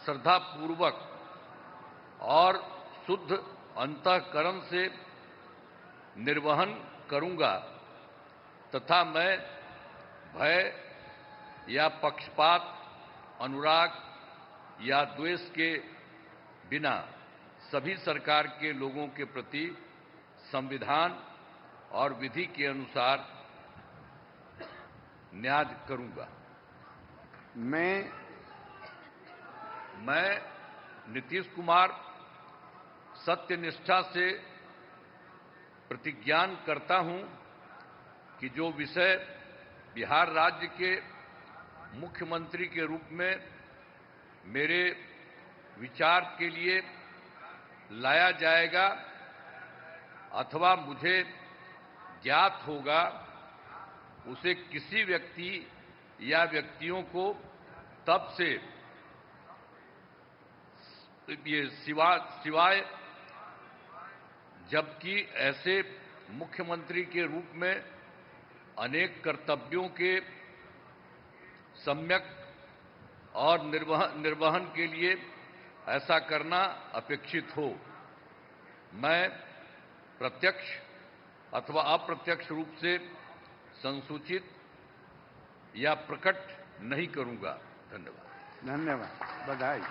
श्रद्धापूर्वक और शुद्ध अंतःकरण से निर्वहन करूंगा तथा मैं भय या पक्षपात, अनुराग या द्वेष के बिना सभी सरकार के लोगों के प्रति संविधान और विधि के अनुसार न्याय करूंगा। मैं नीतीश कुमार सत्यनिष्ठा से प्रतिज्ञान करता हूं कि जो विषय बिहार राज्य के मुख्यमंत्री के रूप में मेरे विचार के लिए लाया जाएगा अथवा मुझे ज्ञात होगा, उसे किसी व्यक्ति या व्यक्तियों को तब से सिवाय जबकि ऐसे मुख्यमंत्री के रूप में अनेक कर्तव्यों के सम्यक और निर्वहन के लिए ऐसा करना अपेक्षित हो। मैं प्रत्यक्ष अथवा अप्रत्यक्ष रूप से संसूचित या प्रकट नहीं करूंगा। धन्यवाद। बधाई।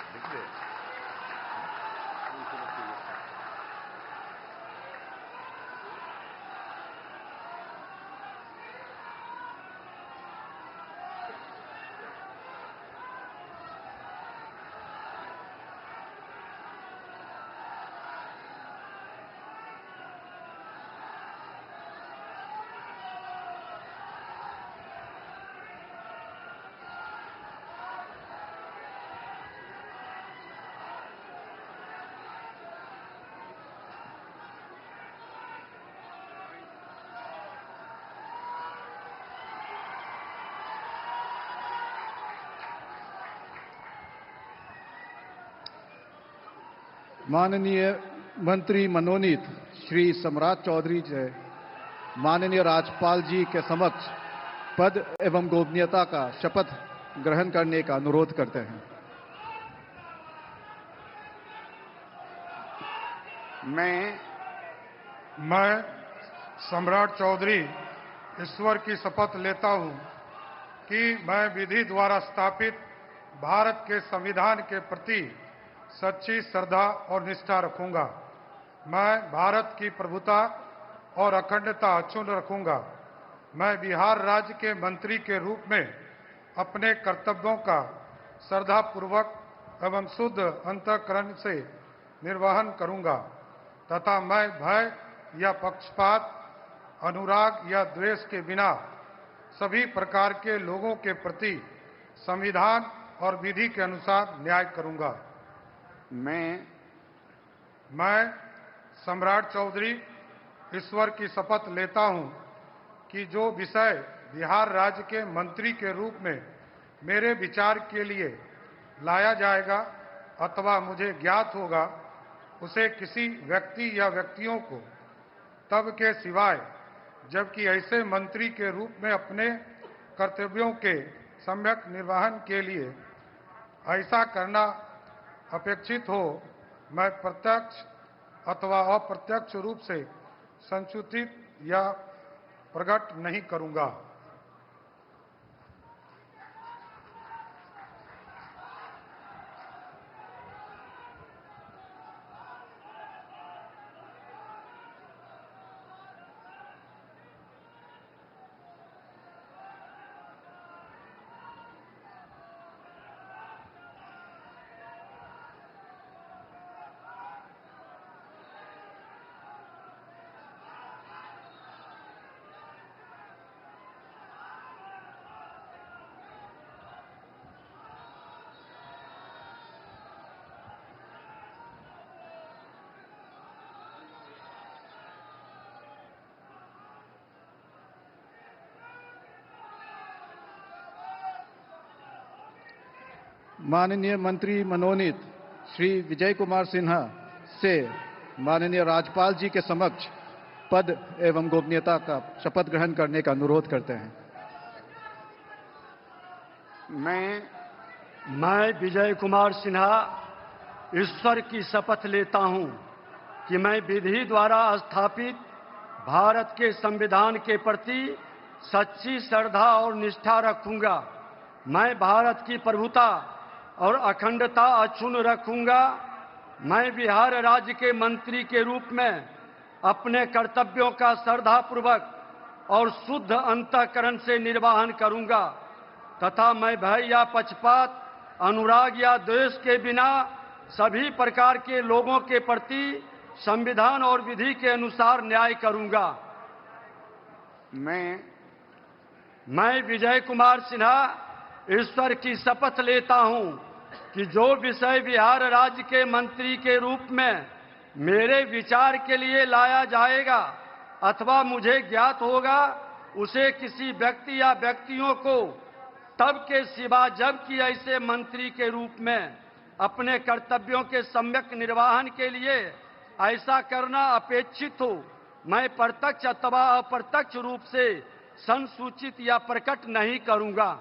माननीय मंत्री मनोनीत श्री सम्राट चौधरी जी माननीय राज्यपाल जी के समक्ष पद एवं गोपनीयता का शपथ ग्रहण करने का अनुरोध करते हैं। मैं सम्राट चौधरी ईश्वर की शपथ लेता हूं कि मैं विधि द्वारा स्थापित भारत के संविधान के प्रति सच्ची श्रद्धा और निष्ठा रखूंगा। मैं भारत की प्रभुता और अखंडता अक्षुण्ण रखूंगा। मैं बिहार राज्य के मंत्री के रूप में अपने कर्तव्यों का श्रद्धापूर्वक एवं शुद्ध अंतःकरण से निर्वहन करूंगा तथा मैं भय या पक्षपात, अनुराग या द्वेष के बिना सभी प्रकार के लोगों के प्रति संविधान और विधि के अनुसार न्याय करूंगा। मैं सम्राट चौधरी ईश्वर की शपथ लेता हूं कि जो विषय बिहार राज्य के मंत्री के रूप में मेरे विचार के लिए लाया जाएगा अथवा मुझे ज्ञात होगा, उसे किसी व्यक्ति या व्यक्तियों को तब के सिवाय जबकि ऐसे मंत्री के रूप में अपने कर्तव्यों के सम्यक निर्वहन के लिए ऐसा करना अपेक्षित हो, मैं प्रत्यक्ष अथवा अप्रत्यक्ष रूप से संसूचित या प्रकट नहीं करूंगा। माननीय मंत्री मनोनीत श्री विजय कुमार सिन्हा से माननीय राज्यपाल जी के समक्ष पद एवं गोपनीयता का शपथ ग्रहण करने का अनुरोध करते हैं। मैं विजय कुमार सिन्हा ईश्वर की शपथ लेता हूं कि मैं विधि द्वारा स्थापित भारत के संविधान के प्रति सच्ची श्रद्धा और निष्ठा रखूंगा। मैं भारत की प्रभुता और अखंडता अक्षुण्ण रखूंगा। मैं बिहार राज्य के मंत्री के रूप में अपने कर्तव्यों का श्रद्धापूर्वक और शुद्ध अंतःकरण से निर्वहन करूंगा तथा मैं भय या पक्षपात, अनुराग या द्वेष के बिना सभी प्रकार के लोगों के प्रति संविधान और विधि के अनुसार न्याय करूंगा। मैं विजय कुमार सिन्हा ईश्वर की शपथ लेता हूं कि जो विषय बिहार राज्य के मंत्री के रूप में मेरे विचार के लिए लाया जाएगा अथवा मुझे ज्ञात होगा, उसे किसी व्यक्ति या व्यक्तियों को तब के सिवा जबकि ऐसे मंत्री के रूप में अपने कर्तव्यों के सम्यक निर्वहन के लिए ऐसा करना अपेक्षित हो, मैं प्रत्यक्ष अथवा अप्रत्यक्ष रूप से संसूचित या प्रकट नहीं करूंगा।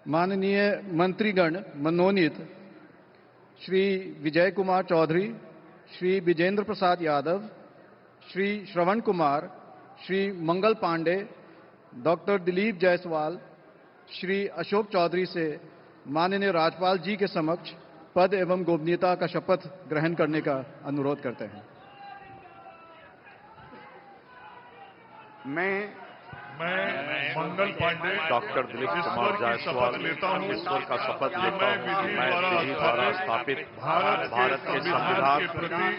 माननीय मंत्रीगण मनोनीत श्री विजय कुमार चौधरी, श्री विजेंद्र प्रसाद यादव, श्री श्रवण कुमार, श्री मंगल पांडे, डॉक्टर दिलीप जायसवाल, श्री अशोक चौधरी से माननीय राज्यपाल जी के समक्ष पद एवं गोपनीयता का शपथ ग्रहण करने का अनुरोध करते हैं। मैं मंगल पांडे, डॉक्टर दिलीप कुमार जायसवाल ईश्वर का शपथ लेता हूँ कि मैं विधि द्वारा स्थापित भारत के संविधान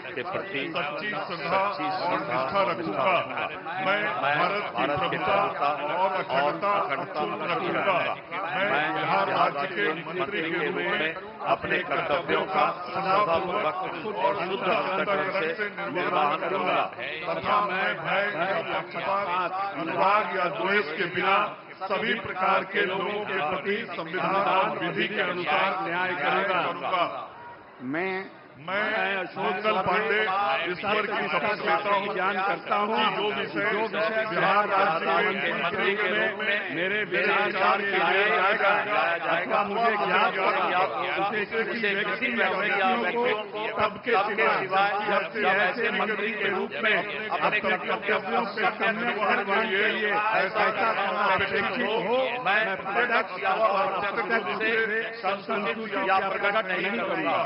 के प्रति सच्ची श्रद्धा रखूंगा। मैं भारत की प्रभुता और अखंडता रखूंगा। मैं बिहार राज्य के मंत्री के रूप में अपने कर्तव्यों का श्रद्धापूर्वक और शुद्ध अंतःकरण से निर्वहन करूंगा तथा मैं भय या पक्षपात, अनुराग या द्वेष के बिना सभी प्रकार के लोगों के प्रति संविधान और विधि के अनुसार न्याय करूंगा। मैं मंगल पांडे ईश्वर की शपथ लेता हूँ, ज्ञान करता हूँ जो विषय बिहार राज्य के मंत्री के रूप में मेरे विचार के लिए लाया जाएगा मुझे ज्ञात उसे किसी व्यक्ति या व्यक्तियों को तब के सिवा जब ऐसे मंत्री के रूप में अपने कर्तव्यों से निर्वहन के लिए ऐसा करना अपेक्षित हो, मैं प्रत्यक्ष या अप्रत्यक्ष रूप से संसूचित या प्रकट नहीं करूंगा।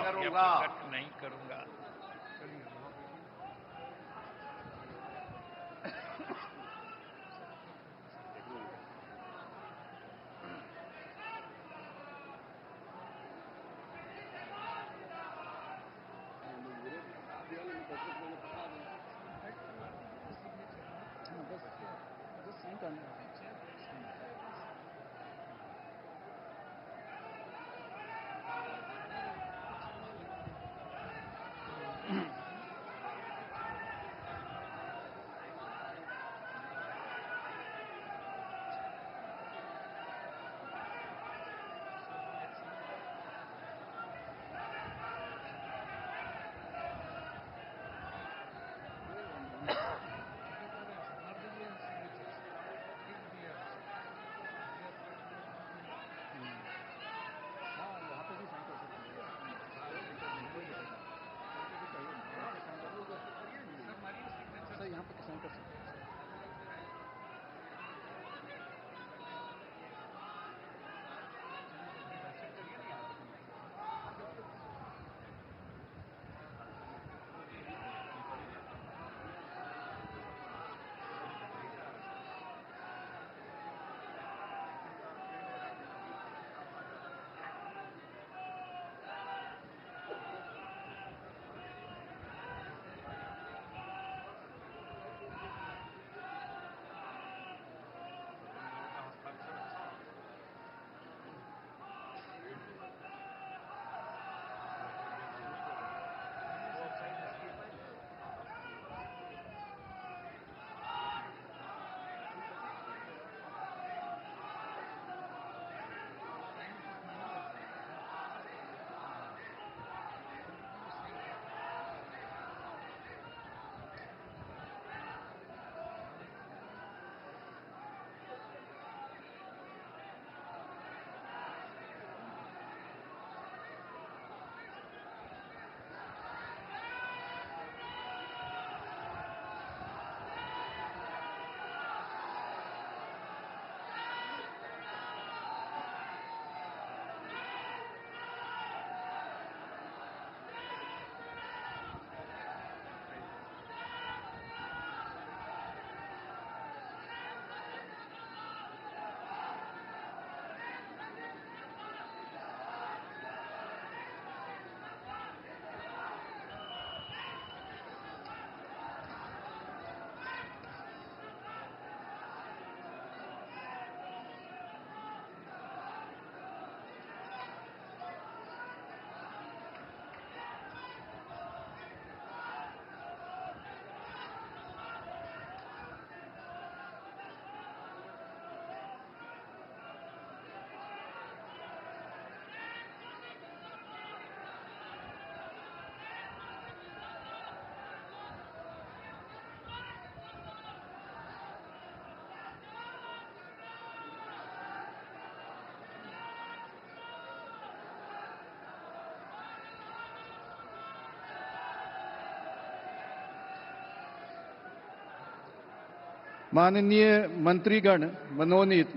माननीय मंत्रीगण मनोनीत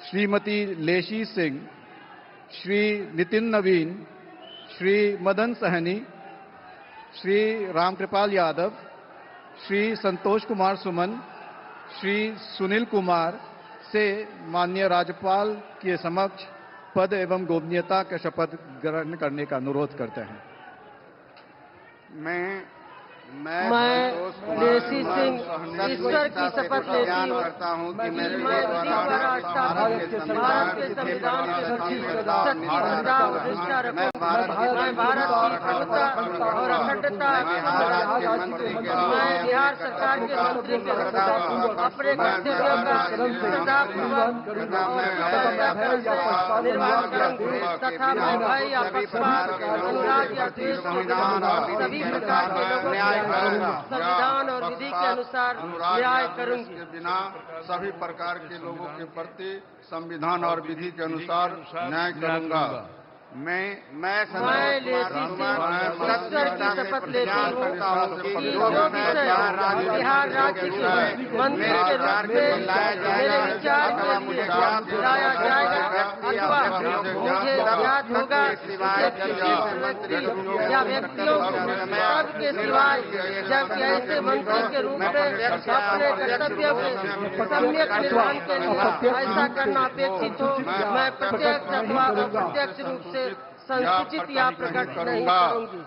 श्रीमती लेशी सिंह, श्री नितिन नवीन, श्री मदन सहनी, श्री रामकृपाल यादव, श्री संतोष कुमार सुमन, श्री सुनील कुमार से माननीय राज्यपाल के समक्ष पद एवं गोपनीयता का शपथ ग्रहण करने का अनुरोध करते हैं। मैं लेसी सिंह ईश्वर की शपथ लेती हूँ कि मैं विधि द्वारा स्थापित भारत के संविधान के प्रति सच्ची श्रद्धा और निष्ठा रखूंगी। मैं भारत की प्रभुता और अखंडता, मैं बिहार सरकार के मंत्री के अपने कर्तव्यों का श्रद्धापूर्वक निर्वाह करूंगी तथा मैं भय या पक्षपात, अनुराग या द्वेष सभी प्रकार के लोगों संविधान और विधि के अनुसार न्याय करूंगी। के बिना सभी प्रकार के लोगों के प्रति संविधान और विधि के अनुसार न्याय करूंगा। मैं ईश्वर की शपथ लेती हूँ कि जो विषय बिहार राज्य के मंत्री के रूप में मेरे विचार के लिए लाया जाएगा अथवा मुझे ज्ञात होगा मंत्री या व्यक्तियों सबके सिवाय जबकि ऐसे मंत्री के रूप में अपने कर्तव्यों के सम्यक निर्वहन के लिए ऐसा करना अपेक्षित हो, मैं प्रत्यक्ष अथवा अप्रत्यक्ष रूप से संसूचित या प्रकट नहीं करूंगी।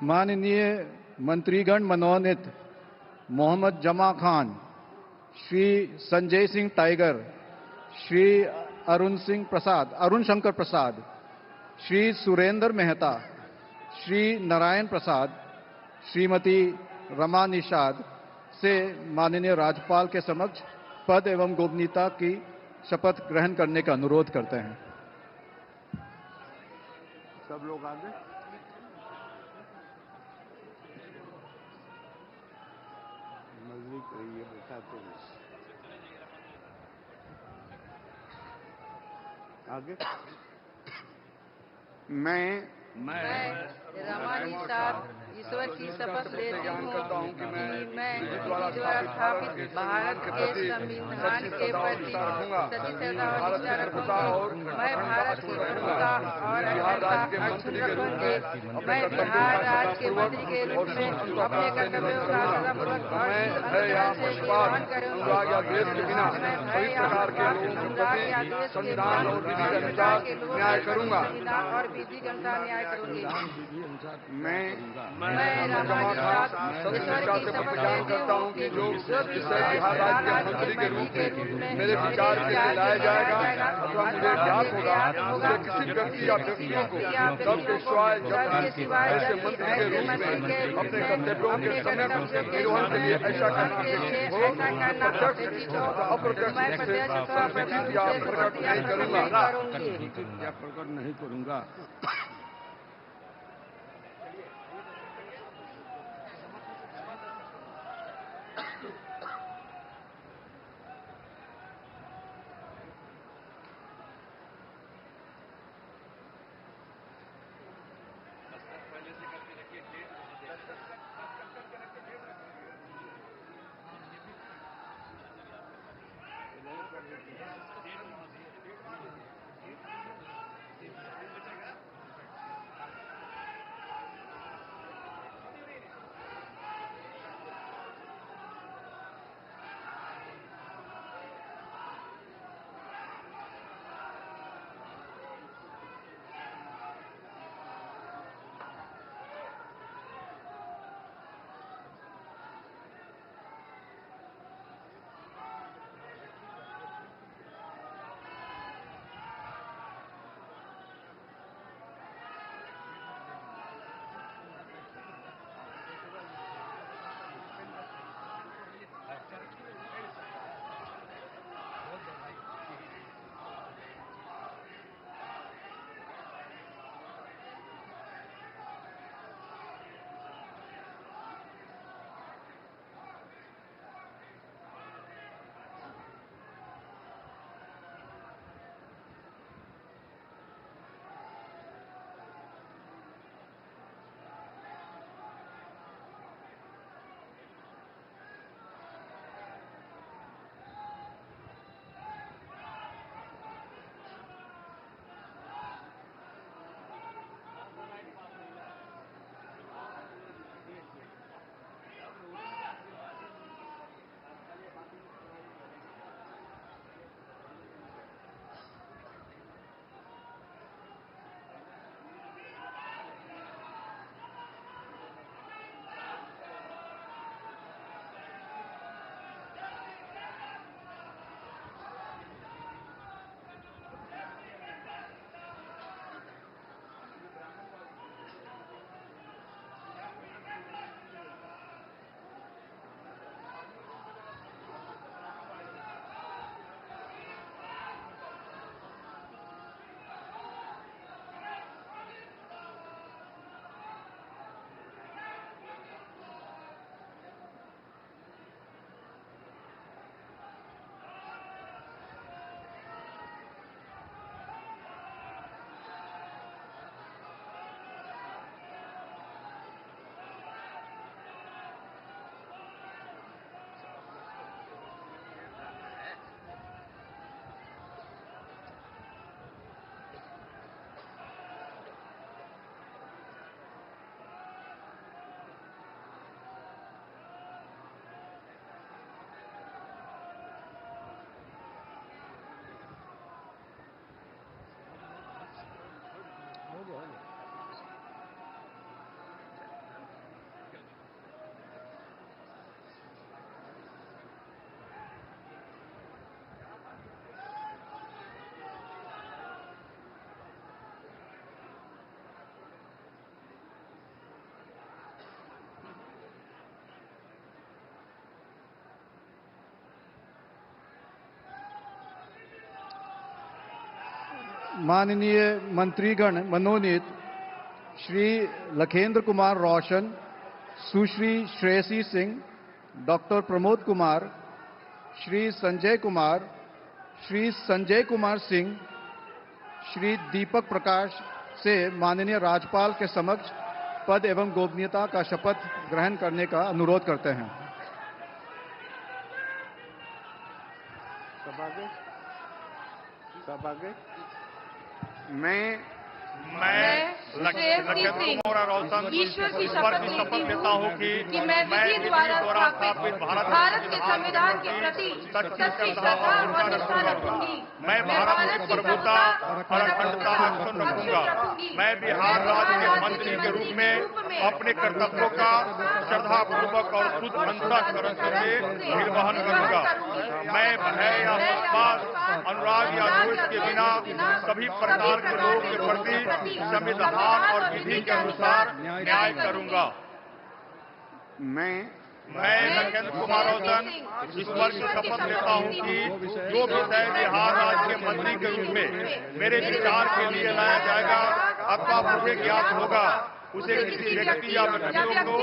माननीय मंत्रीगण मनोनीत मोहम्मद जमा खान, श्री संजय सिंह टाइगर, श्री अरुण शंकर प्रसाद, श्री सुरेंद्र मेहता, श्री नारायण प्रसाद, श्रीमती रमा निषाद से माननीय राज्यपाल के समक्ष पद एवं गोपनीयता की शपथ ग्रहण करने का अनुरोध करते हैं। सब लोग आगे। नजदीक रहिए, बैठाते हैं आगे। मैं रमा निषाद ईश्वर की शपथ लेती हूँ कि मैं विधि द्वारा स्थापित भारत के संविधान के प्रति सच्ची श्रद्धा और निष्ठा रखूंगा। मैं भारत की प्रभुता और अखंडता अक्षुण्ण रखूंगी। मैं बिहार राज्य के मंत्री के रूप में अपने कर्तव्यों का श्रद्धापूर्वक और ईमानदारी से निर्वहन करूंगा। मैं भय या अनुराग या देश के मान और विधि के अनुसार न्याय करूंगा और विधि के अनुसार न्याय करूंगी। मैं रमा निषाद ईश्वर की शपथ लेती हूँ कि जो बिहार राज्य के मंत्री के रूप में मेरे विचार के लिए लाया जाएगा अथवा मुझे ज्ञात होगा, मुझे किसी व्यक्ति या व्यक्तियों को सबके सिवाय ऐसे मंत्री के रूप में अपने कर्तव्यों के समय निर्वहन के लिए ऐसा करना अप्रत्यक्ष या प्रकट नहीं करूंगा। माननीय मंत्रीगण मनोनीत श्री लखेंद्र कुमार रोशन, सुश्री श्रेयसी सिंह, डॉक्टर प्रमोद कुमार, श्री संजय कुमार, श्री संजय कुमार सिंह, श्री दीपक प्रकाश से माननीय राज्यपाल के समक्ष पद एवं गोपनीयता का शपथ ग्रहण करने का अनुरोध करते हैं। मैं लखेंद्र कुमार रोशन ईश्वर की शपथ लेता हूँ कि मैं विधि द्वारा स्थापित भारत के संविधान के प्रति सच्ची श्रद्धा और निष्ठा रखूंगी। मैं भारत की प्रभुता और अखंडता अक्षुण्ण रखूंगा। मैं बिहार राज्य के मंत्री के रूप में अपने कर्तव्यों का श्रद्धापूर्वक और शुद्ध अंतःकरण से निर्वहन करूंगा। मैं भय या पक्षपात, अनुराग या द्वेष के बिना सभी प्रकार के लोगों के प्रति संविधान और विधि के अनुसार न्याय करूंगा। मैं लखेंद्र कुमार रोशन ईश्वर की शपथ लेता हूं कि जो विषय बिहार राज्य के मंत्री के रूप में मेरे विचार के लिए लाया जाएगा अथवा मुझे ज्ञात होगा, उसे किसी व्यक्ति या व्यक्तियों को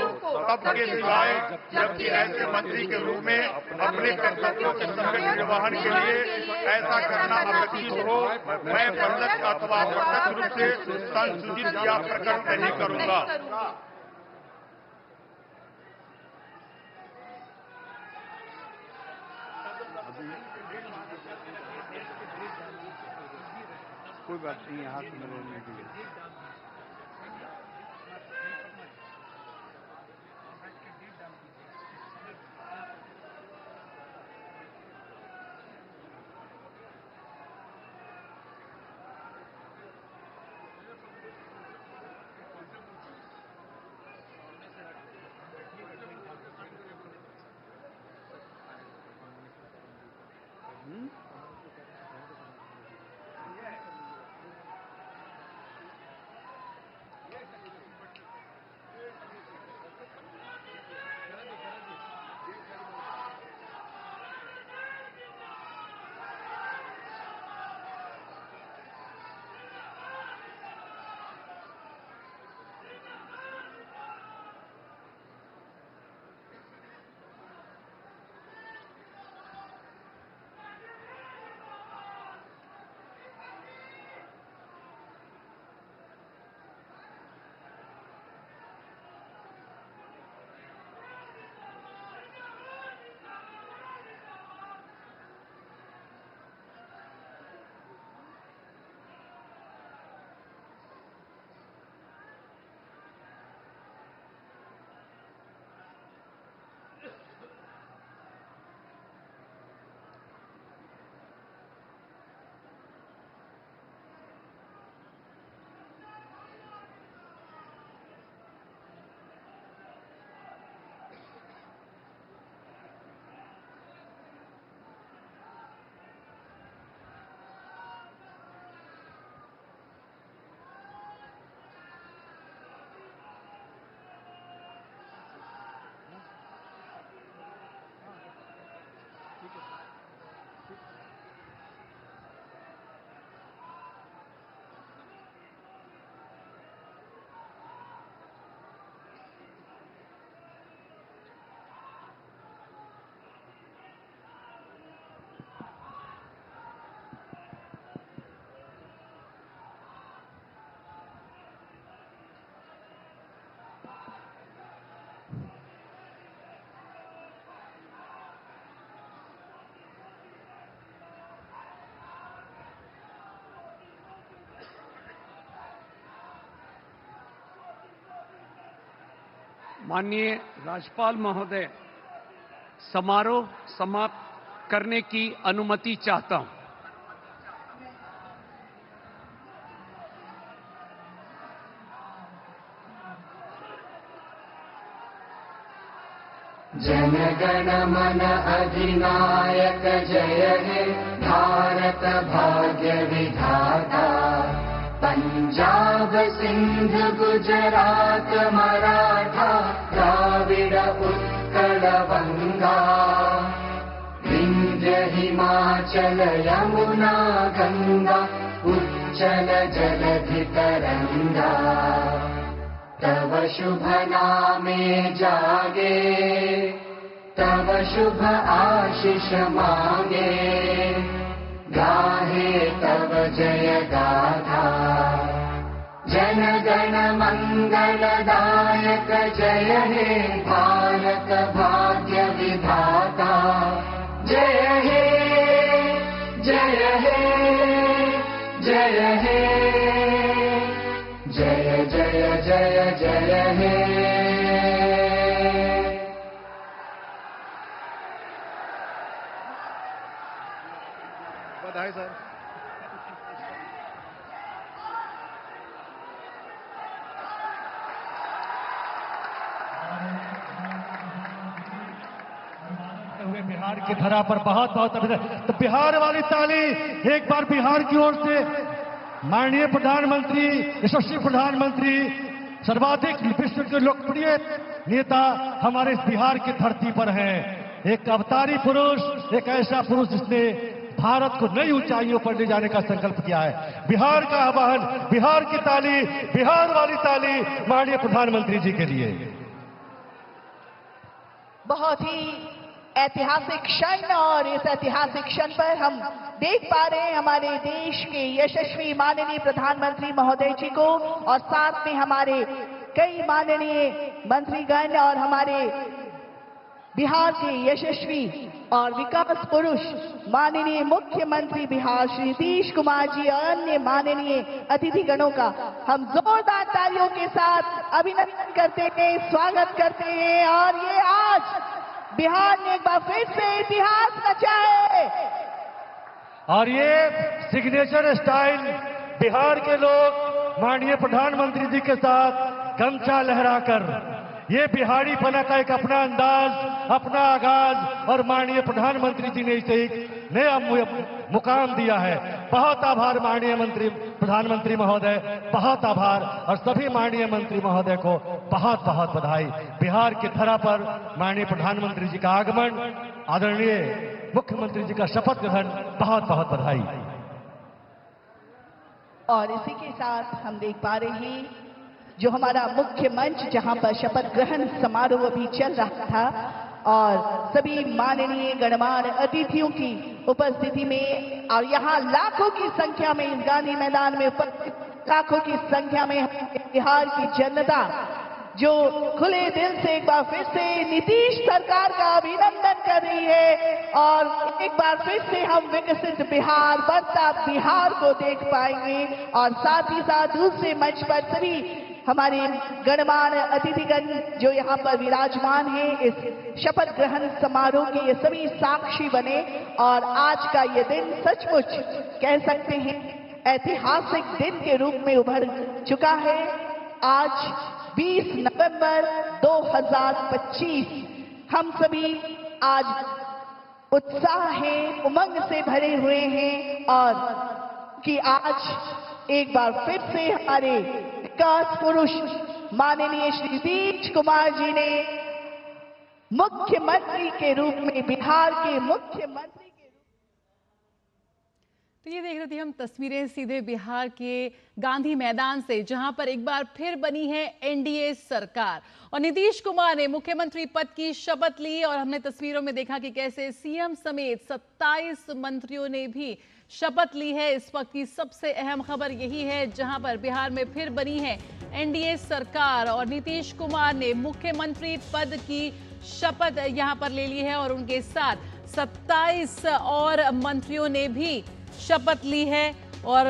तब के सिवाय जबकि ऐसे मंत्री के रूप में अपने कर्तव्यों के संगठन निर्वहन के लिए ऐसा करना अपेक्षित हो, मैं प्रत्यक्ष अथवा अप्रत्यक्ष रूप से संशोधित या प्रकट नहीं करूंगा। कोई बात नहीं, हाथ में लेने के लिए माननीय राज्यपाल महोदय, समारोह समाप्त करने की अनुमति चाहता हूं। जन गण मन अधिनायक जय हे भारत भाग्य विधाता। पंजाब सिंध गुजरात मराठा द्राविड़ उत्कल बंगा। विंध्य हिमाचल यमुना गंगा चञ्चल जलधि तरङ्गा तव शुभ नामे जागे तव शुभ आशीष मांगे गाहे तव जय गाथा जन गण मंगलदायक जय हे भारत भाग्य विधाता जय हे जय हे जय हे जय जय जय जय हे। बधाई सर। बिहार की धरा पर बहुत बहुत अभिनंदन। तो बिहार वाली ताली एक बार बिहार की ओर से माननीय प्रधानमंत्री, यशस्वी प्रधानमंत्री, सर्वाधिक विश्व के लोकप्रिय नेता हमारे इस बिहार की धरती पर हैं। एक अवतारी पुरुष, एक ऐसा पुरुष जिसने भारत को नई ऊंचाइयों पर ले जाने का संकल्प किया है। बिहार का आह्वान, बिहार की ताली, बिहार वाली ताली माननीय प्रधानमंत्री जी के लिए। बहुत ही ऐतिहासिक क्षण, और इस ऐतिहासिक क्षण पर हम देख पा रहे हैं हमारे देश के यशस्वी माननीय प्रधानमंत्री महोदय जी को, और साथ में हमारे कई माननीय मंत्रीगण और हमारे बिहार के यशस्वी और विकास पुरुष माननीय मुख्यमंत्री बिहार श्री नीतीश कुमार जी और अन्य माननीय अतिथिगणों का हम जोरदार तालियों के साथ अभिनंदन करते हैं, स्वागत करते हैं। और ये आज बिहार ने एक बार फिर से इतिहास रचा है। और ये सिग्नेचर स्टाइल बिहार के लोग माननीय प्रधानमंत्री जी के साथ गमछा लहराकर, ये बिहारी पना का एक अपना अंदाज, अपना आगाज, और माननीय प्रधानमंत्री जी ने इसे एक नया मुकाम दिया है। बहुत आभार माननीय प्रधानमंत्री महोदय, बहुत आभार, और सभी माननीय मंत्री महोदय को बहुत बहुत बधाई। बिहार की धरा पर माननीय प्रधानमंत्री जी का आगमन, आदरणीय मुख्यमंत्री जी का शपथ ग्रहण, बहुत बहुत बधाई। और इसी के साथ हम देख पा रहे हैं जो हमारा मुख्य मंच, जहां पर शपथ ग्रहण समारोह भी चल रहा था, और सभी माननीय गणमान्य अतिथियों की उपस्थिति में, और यहाँ लाखों की संख्या में इस गांधी मैदान में उपस्थित लाखों की संख्या में बिहार की जनता जो खुले दिल से एक बार फिर से नीतीश सरकार का अभिनंदन कर रही है, और एक बार फिर से हम विकसित बिहार, बढ़ता बिहार को देख पाएंगे। और साथ ही साथ दूसरे मंच पर सभी हमारे गणमान्य अतिथिगण जो यहाँ पर विराजमान हैं, इस शपथ ग्रहण समारोह के ये सभी साक्षी बने, और आज का ये दिन सचमुच कह सकते हैं ऐतिहासिक दिन के रूप में उभर चुका है। आज 20 नवंबर 2025 हम सभी आज उत्साह है, उमंग से भरे हुए हैं, और कि आज एक बार फिर से हमारे विकास पुरुष माननीय श्री नीतीश कुमार जी ने मुख्यमंत्री के रूप में, बिहार के मुख्यमंत्री, तो ये देख रहे थे हम तस्वीरें सीधे बिहार के गांधी मैदान से, जहां पर एक बार फिर बनी है एनडीए सरकार, और नीतीश कुमार ने मुख्यमंत्री पद की शपथ ली। और हमने तस्वीरों में देखा कि कैसे सीएम समेत 27 मंत्रियों ने भी शपथ ली है। इस वक्त की सबसे अहम खबर यही है, जहां पर बिहार में फिर बनी है एनडीए सरकार, और नीतीश कुमार ने मुख्यमंत्री पद की शपथ यहां पर ले ली है, और उनके साथ 27 और मंत्रियों ने भी शपथ ली है। और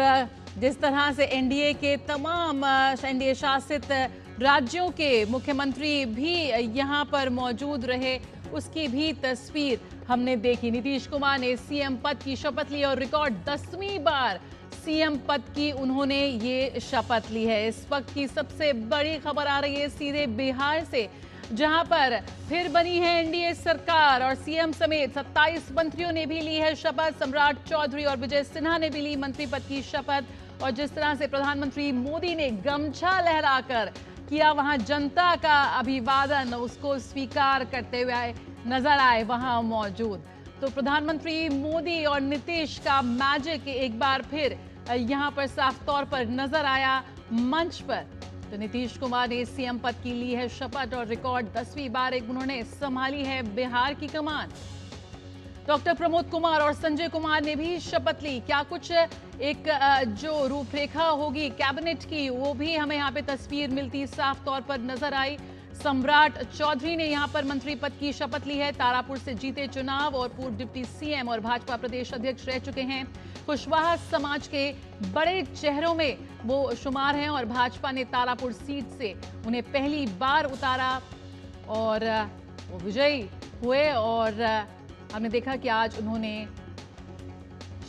जिस तरह से एनडीए के तमाम एनडीए शासित राज्यों के मुख्यमंत्री भी यहां पर मौजूद रहे, उसकी भी तस्वीर हमने देखी। नीतीश कुमार ने सीएम पद की शपथ ली, और रिकॉर्ड 10वीं बार सीएम पद की उन्होंने ये शपथ ली है। इस वक्त की सबसे बड़ी खबर आ रही है सीधे बिहार से, जहां पर फिर बनी है एनडीए सरकार, और सीएम समेत 27 मंत्रियों ने भी ली है शपथ। सम्राट चौधरी और विजय सिन्हा ने भी ली मंत्री पद की शपथ। और जिस तरह से प्रधानमंत्री मोदी ने गमछा लहराकर किया वहां जनता का अभिवादन, उसको स्वीकार करते हुए नजर आए वहां मौजूद। तो प्रधानमंत्री मोदी और नीतीश का मैजिक एक बार फिर यहां पर साफ तौर पर नजर आया मंच पर। तो नीतीश कुमार ने सीएम पद की ली है शपथ और रिकॉर्ड 10वीं बार उन्होंने संभाली है बिहार की कमान। डॉक्टर प्रमोद कुमार और संजय कुमार ने भी शपथ ली। क्या कुछ एक जो रूपरेखा होगी कैबिनेट की, वो भी हमें यहाँ पे तस्वीर मिलती साफ तौर पर नजर आई। सम्राट चौधरी ने यहाँ पर मंत्री पद की शपथ ली है। तारापुर से जीते चुनाव और पूर्व डिप्टी सीएम और भाजपा प्रदेश अध्यक्ष रह चुके हैं। कुशवाहा समाज के बड़े चेहरों में वो शुमार हैं और भाजपा ने तारापुर सीट से उन्हें पहली बार उतारा और वो विजयी हुए। और हमने देखा कि आज उन्होंने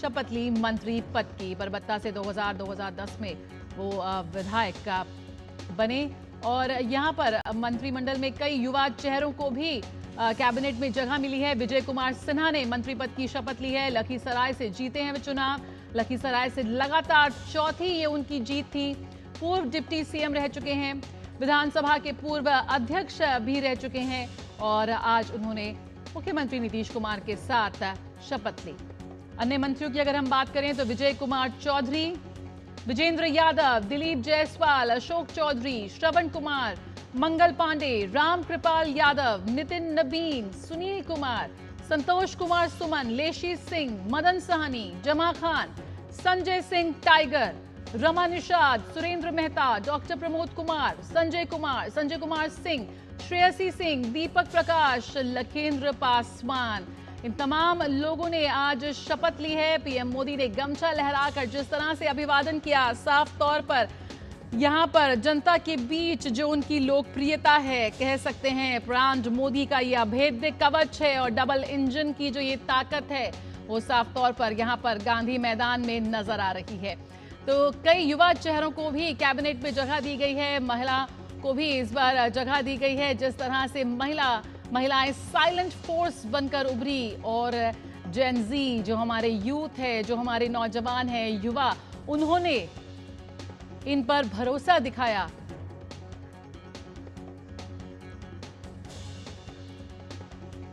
शपथ ली मंत्री पद की। परबत्ता से 2010 में वो विधायक बने और यहाँ पर मंत्रिमंडल में कई युवा चेहरों को भी कैबिनेट में जगह मिली है। विजय कुमार सिन्हा ने मंत्री पद की शपथ ली है। लखीसराय से जीते हैं वे चुनाव। लखीसराय से लगातार चौथी ये उनकी जीत थी। पूर्व डिप्टी सीएम रह चुके हैं, विधानसभा के पूर्व अध्यक्ष भी रह चुके हैं और आज उन्होंने मुख्यमंत्री नीतीश कुमार के साथ शपथ ली। अन्य मंत्रियों की अगर हम बात करें तो विजय कुमार चौधरी, विजेंद्र यादव, दिलीप जायसवाल, अशोक चौधरी, श्रवण कुमार, मंगल पांडे, राम कृपाल यादव, नितिन नबीन, सुनील कुमार, संतोष कुमार सुमन, लेशी सिंह, मदन साहनी, जमा खान, संजय सिंह टाइगर, रमा निषाद, सुरेंद्र मेहता, डॉक्टर प्रमोद कुमार, संजय कुमार सिंह, श्रेयसी सिंह, दीपक प्रकाश, लखेंद्र पासवान, इन तमाम लोगों ने आज शपथ ली है। पीएम मोदी ने गमछा लहराकर जिस तरह से अभिवादन किया, साफ तौर पर यहाँ पर जनता के बीच जो उनकी लोकप्रियता है, कह सकते हैं ब्रांड मोदी का ये अभेद्य कवच है और डबल इंजन की जो ये ताकत है वो साफ तौर पर यहाँ पर गांधी मैदान में नजर आ रही है। तो कई युवा चेहरों को भी कैबिनेट में जगह दी गई है, महिला को भी इस बार जगह दी गई है। जिस तरह से महिलाएं साइलेंट फोर्स बनकर उभरी और जेन जी जो हमारे यूथ है, जो हमारे नौजवान हैं, युवा, उन्होंने इन पर भरोसा दिखाया।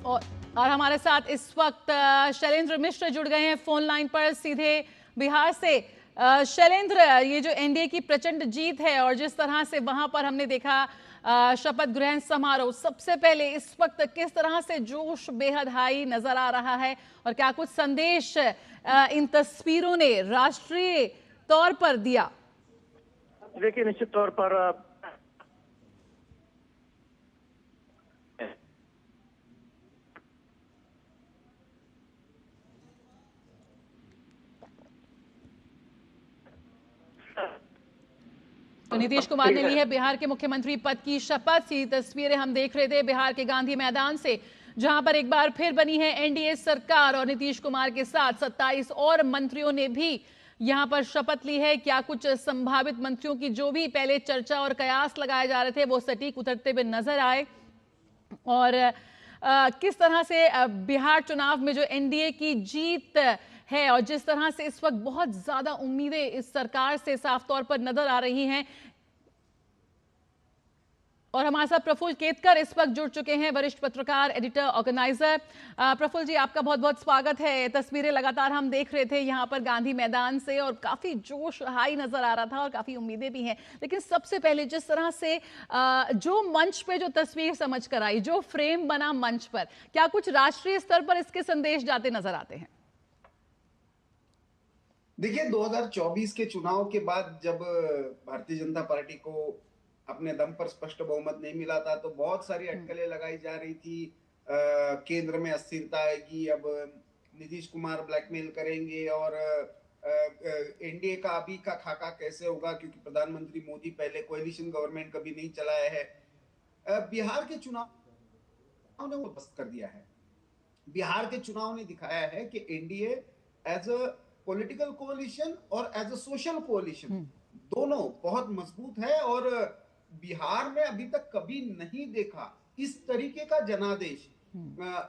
और हमारे साथ इस वक्त शैलेंद्र मिश्र जुड़ गए हैं फोन लाइन पर सीधे बिहार से। शैलेंद्र, ये जो एनडीए की प्रचंड जीत है और जिस तरह से वहां पर हमने देखा शपथ ग्रहण समारोह, सबसे पहले इस वक्त किस तरह से जोश बेहद हाई नजर आ रहा है और क्या कुछ संदेश इन तस्वीरों ने राष्ट्रीय तौर पर दिया? देखिए, निश्चित तौर पर तो नीतीश कुमार ने ली है बिहार के मुख्यमंत्री पद की शपथ। ये तस्वीरें हम देख रहे थे बिहार के गांधी मैदान से, जहां पर एक बार फिर बनी है एनडीए सरकार और नीतीश कुमार के साथ 27 और मंत्रियों ने भी यहां पर शपथ ली है। क्या कुछ संभावित मंत्रियों की जो भी पहले चर्चा और कयास लगाए जा रहे थे वो सटीक उतरते हुए नजर आए और किस तरह से बिहार चुनाव में जो एनडीए की जीत है और जिस तरह से इस वक्त बहुत ज्यादा उम्मीदें इस सरकार से साफ तौर पर नजर आ रही हैं। और हमारे साथ प्रफुल्ल केतकर इस वक्त जुड़ चुके हैं, वरिष्ठ पत्रकार, एडिटर, ऑर्गेनाइजर। प्रफुल्ल जी, आपका बहुत बहुत स्वागत है। तस्वीरें लगातार हम देख रहे थे यहाँ पर गांधी मैदान से और काफी जोश हाई नजर आ रहा था और काफी उम्मीदें भी हैं। लेकिन सबसे पहले जिस तरह से जो मंच पे जो तस्वीर समझ कर आई, जो फ्रेम बना मंच पर, क्या कुछ राष्ट्रीय स्तर पर इसके संदेश जाते नजर आते हैं? देखिए, 2024 के चुनाव के बाद जब भारतीय जनता पार्टी को अपने दम पर स्पष्ट बहुमत नहीं मिला था तो बहुत सारी अटकलें लगाई जा रही थी। केंद्र में अस्थिरता आएगी, अब नीतीश कुमार ब्लैकमेल करेंगे और एनडीए का अभी का खाका कैसे होगा, क्योंकि प्रधानमंत्री मोदी पहले कोएलिशन गवर्नमेंट कभी नहीं चलाया है। बिहार के चुनाव ने वो बस्त कर दिया है। बिहार के चुनाव ने दिखाया है कि एनडीए एज अ पॉलिटिकल कोalition और एज अ सोशल कोalition दोनों बहुत मजबूत है और बिहार में अभी तक कभी नहीं देखा इस तरीके का जनादेश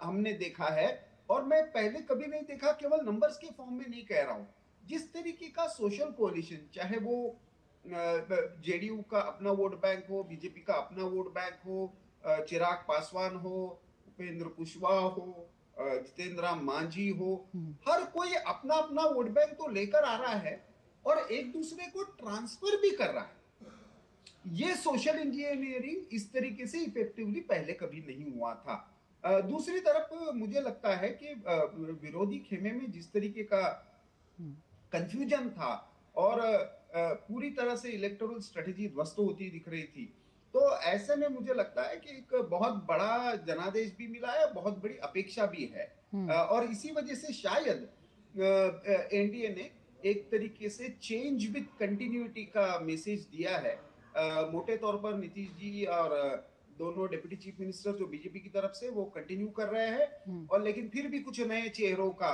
हमने देखा है और मैं पहले कभी नहीं देखा, केवल नंबर्स के फॉर्म में नहीं कह रहा हूं। जिस तरीके का सोशल कोalition, चाहे वो जेडीयू का अपना वोट बैंक हो, बीजेपी का अपना वोट बैंक हो, चिराग पासवान हो, उपेंद्र कुशवाहा हो, जितेंद्र राम मांझी हो, हर कोई अपना अपना वोट बैंक तो लेकर आ रहा है। और एक दूसरे को ट्रांसफर भी कर रहा है। ये सोशल इंजीनियरिंग इस तरीके से इफेक्टिवली पहले कभी नहीं हुआ था। दूसरी तरफ मुझे लगता है कि विरोधी खेमे में जिस तरीके का कंफ्यूजन था और पूरी तरह से इलेक्टोरल स्ट्रेटेजी ध्वस्त होती दिख रही थी, तो ऐसे में मुझे लगता है कि एक बहुत बड़ा जनादेश भी मिला है, बहुत बड़ी अपेक्षा भी है। और इसी वजह से शायद एनडीए ने एक तरीके से चेंज विद कंटिन्यूटी का मैसेज दिया है। मोटे तौर पर नीतीश जी और दोनों डिप्टी चीफ मिनिस्टर जो बीजेपी की तरफ से वो कंटिन्यू कर रहे हैं, और लेकिन फिर भी कुछ नए चेहरों का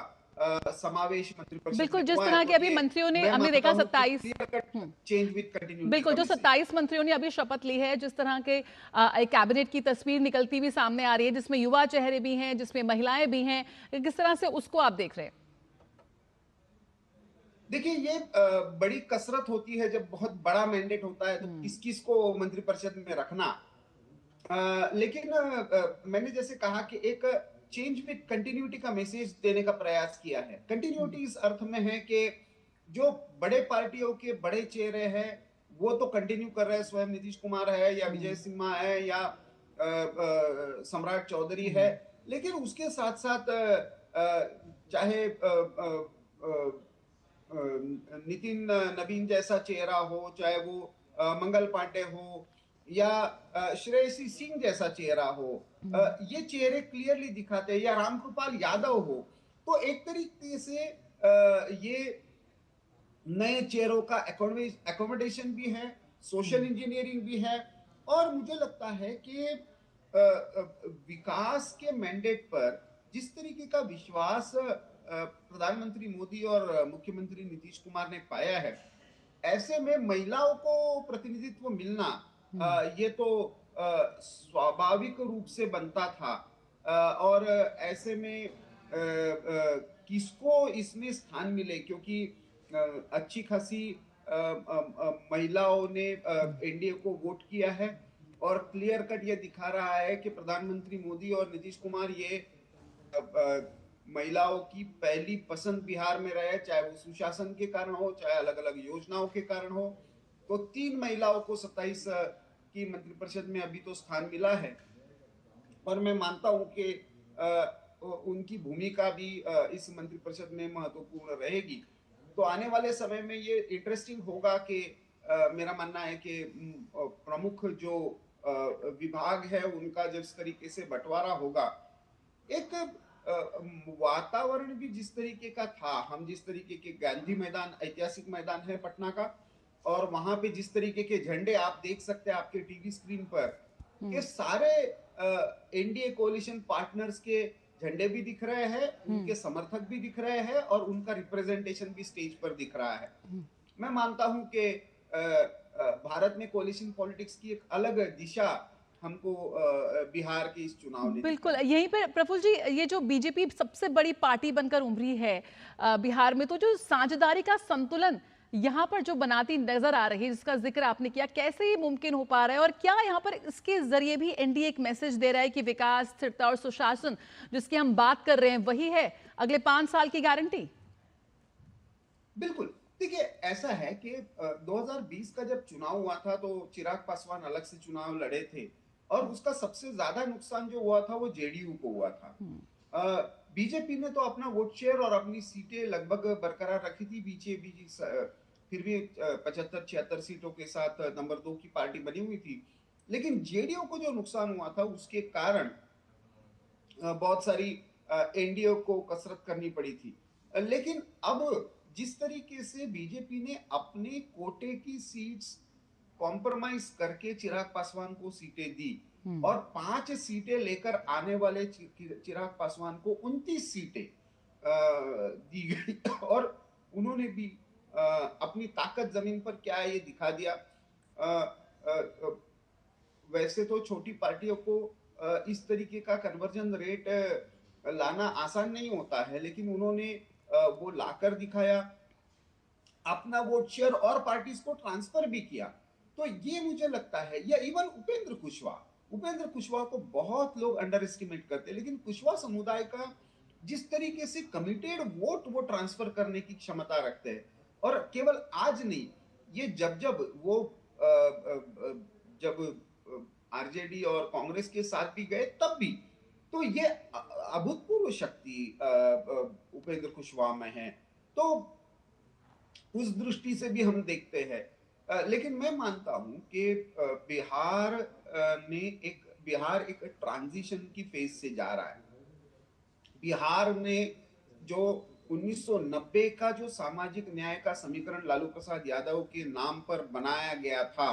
समावेश मंत्रिपरिषद बिल्कुल, जिस तरह के अभी मंत्रियों ने हमने देखा 27 चेंज विद कंटिन्यूटी, बिल्कुल जो 27 मंत्रियों ने अभी शपथ ली है, जिस तरह के एक कैबिनेट की तस्वीर निकलती हुई सामने आ रही है, जिसमें युवा चेहरे भी हैं, जिसमें महिलाएं भी हैं, किस तरह से उसको आप देख रहे हैं? देखिए, ये बड़ी कसरत होती है जब बहुत बड़ा मैंडेट होता है, तो किस किस को मंत्रिपरिषद में रखना। लेकिन मैंने जैसे कहा कि एक चेंज विद कंटिन्यूटी का मैसेज देने का प्रयास किया है। कंटिन्यूटी इस अर्थ में है कि जो बड़े पार्टियों के बड़े चेहरे हैं वो तो कंटिन्यू कर रहे हैं, स्वयं नीतीश कुमार है या विजय सिन्हा है या सम्राट चौधरी है, लेकिन उसके साथ साथ चाहे नितिन नवीन जैसा चेहरा हो, चाहे वो मंगल पांडे हो या श्रेयसी सिंह जैसा चेहरा हो, ये चेहरे क्लियरली दिखाते हैं, या रामकृपाल यादव हो, तो एक तरीके से ये नए चेहरों का एकोमोडेशन भी है, सोशल इंजीनियरिंग भी है, और मुझे लगता है कि विकास के मैंडेट पर जिस तरीके का विश्वास प्रधानमंत्री मोदी और मुख्यमंत्री नीतीश कुमार ने पाया है, ऐसे में महिलाओं को प्रतिनिधित्व मिलना ये तो स्वाभाविक रूप से बनता था, और ऐसे में किसको इसमें स्थान मिले, क्योंकि अच्छी खासी महिलाओं ने एनडीए को वोट किया है, और क्लियर कट ये दिखा रहा है कि प्रधानमंत्री मोदी और नीतीश कुमार ये महिलाओं की पहली पसंद बिहार में रहे, चाहे वो सुशासन के कारण हो, चाहे अलग अलग योजनाओं के कारण हो। तो 3 महिलाओं को 27 की मंत्रिपरिषद में अभी तो स्थान मिला है, और मैं मानता हूं कि उनकी भूमिका भी इस मंत्रिपरिषद में महत्वपूर्ण रहेगी। तो आने वाले समय में ये इंटरेस्टिंग होगा कि मेरा मानना है कि प्रमुख जो विभाग है उनका जिस तरीके से बंटवारा होगा, एक वातावरण भी जिस तरीके का था, हम जिस तरीके के गांधी मैदान, ऐतिहासिक मैदान है पटना का, और वहां पे जिस तरीके के झंडे आप देख सकते हैं आपके टीवी स्क्रीन पर, ये सारे एनडीए कोalition पार्टनर्स के झंडे भी दिख रहे हैं, उनके समर्थक भी दिख रहे हैं, और उनका रिप्रेजेंटेशन भी स्टेज पर दिख रहा है। मैं मानता हूं कि भारत में कोalition पॉलिटिक्स की एक अलग दिशा हमको बिहार के इस चुनाव ने बिल्कुल यहीं पे प्रफुल्ल जी, ये जो बीजेपी सबसे बड़ी पार्टी बनकर उभरी है बिहार में, तो जो साझेदारी का संतुलन यहाँ पर जो बनाती नजर आ रही है, जिसका जिक्र आपने किया, कैसे ये मुमकिन हो पा रहा है, और क्या यहाँ पर इसके जरिए भी एनडीए एक मैसेज दे रहा है कि विकास, स्थिरता और सुशासन जिसकी हम बात कर रहे हैं वही है अगले 5 साल की गारंटी? बिल्कुल, देखिए ऐसा है कि 2020 का जब चुनाव हुआ था तो चिराग पासवान अलग से चुनाव लड़े थे, और उसका सबसे ज्यादा नुकसान जो हुआ था वो जेडीयू को हुआ था। बीजेपी ने तो अपना वोट शेयर और अपनी सीटें लगभग बरकरार रखी थी, बीजेपी फिर भी 75-76 सीटों के साथ नंबर 2 की पार्टी बनी हुई थी, लेकिन जेडीयू को जो नुकसान हुआ था उसके कारण बहुत सारी एनडीए को कसरत करनी पड़ी थी। लेकिन अब जिस तरीके से बीजेपी ने अपने कोटे की सीट्स कॉम्प्रोमाइज करके चिराग पासवान को सीटें दी, और 5 सीटें लेकर आने वाले चिराग पासवान को 29 सीटें दी गई, और उन्होंने भी अपनी ताकत जमीन पर क्या है ये दिखा दिया। वैसे तो छोटी पार्टियों को इस तरीके का कन्वर्जन रेट लाना आसान नहीं होता है, लेकिन उन्होंने वो लाकर दिखाया, अपना वोट शेयर और पार्टीज को ट्रांसफर भी किया। तो ये मुझे लगता है, या इवन उपेंद्र कुशवाहा को बहुत लोग अंडर एस्टिमेट करते हैं, लेकिन कुशवाहा समुदाय का जिस तरीके से कमिटेड वोट वो ट्रांसफर करने की क्षमता रखते हैं, और केवल आज नहीं, ये जब वो जब आरजेडी और कांग्रेस के साथ भी गए तब भी, तो ये अभूतपूर्व शक्ति उपेंद्र कुशवाहा में है। तो उस दृष्टि से भी हम देखते हैं। लेकिन मैं मानता हूं कि बिहार एक ट्रांजिशन की फेज से जा रहा है। बिहार में जो 1990 का जो सामाजिक न्याय का समीकरण लालू प्रसाद यादव के नाम पर बनाया गया था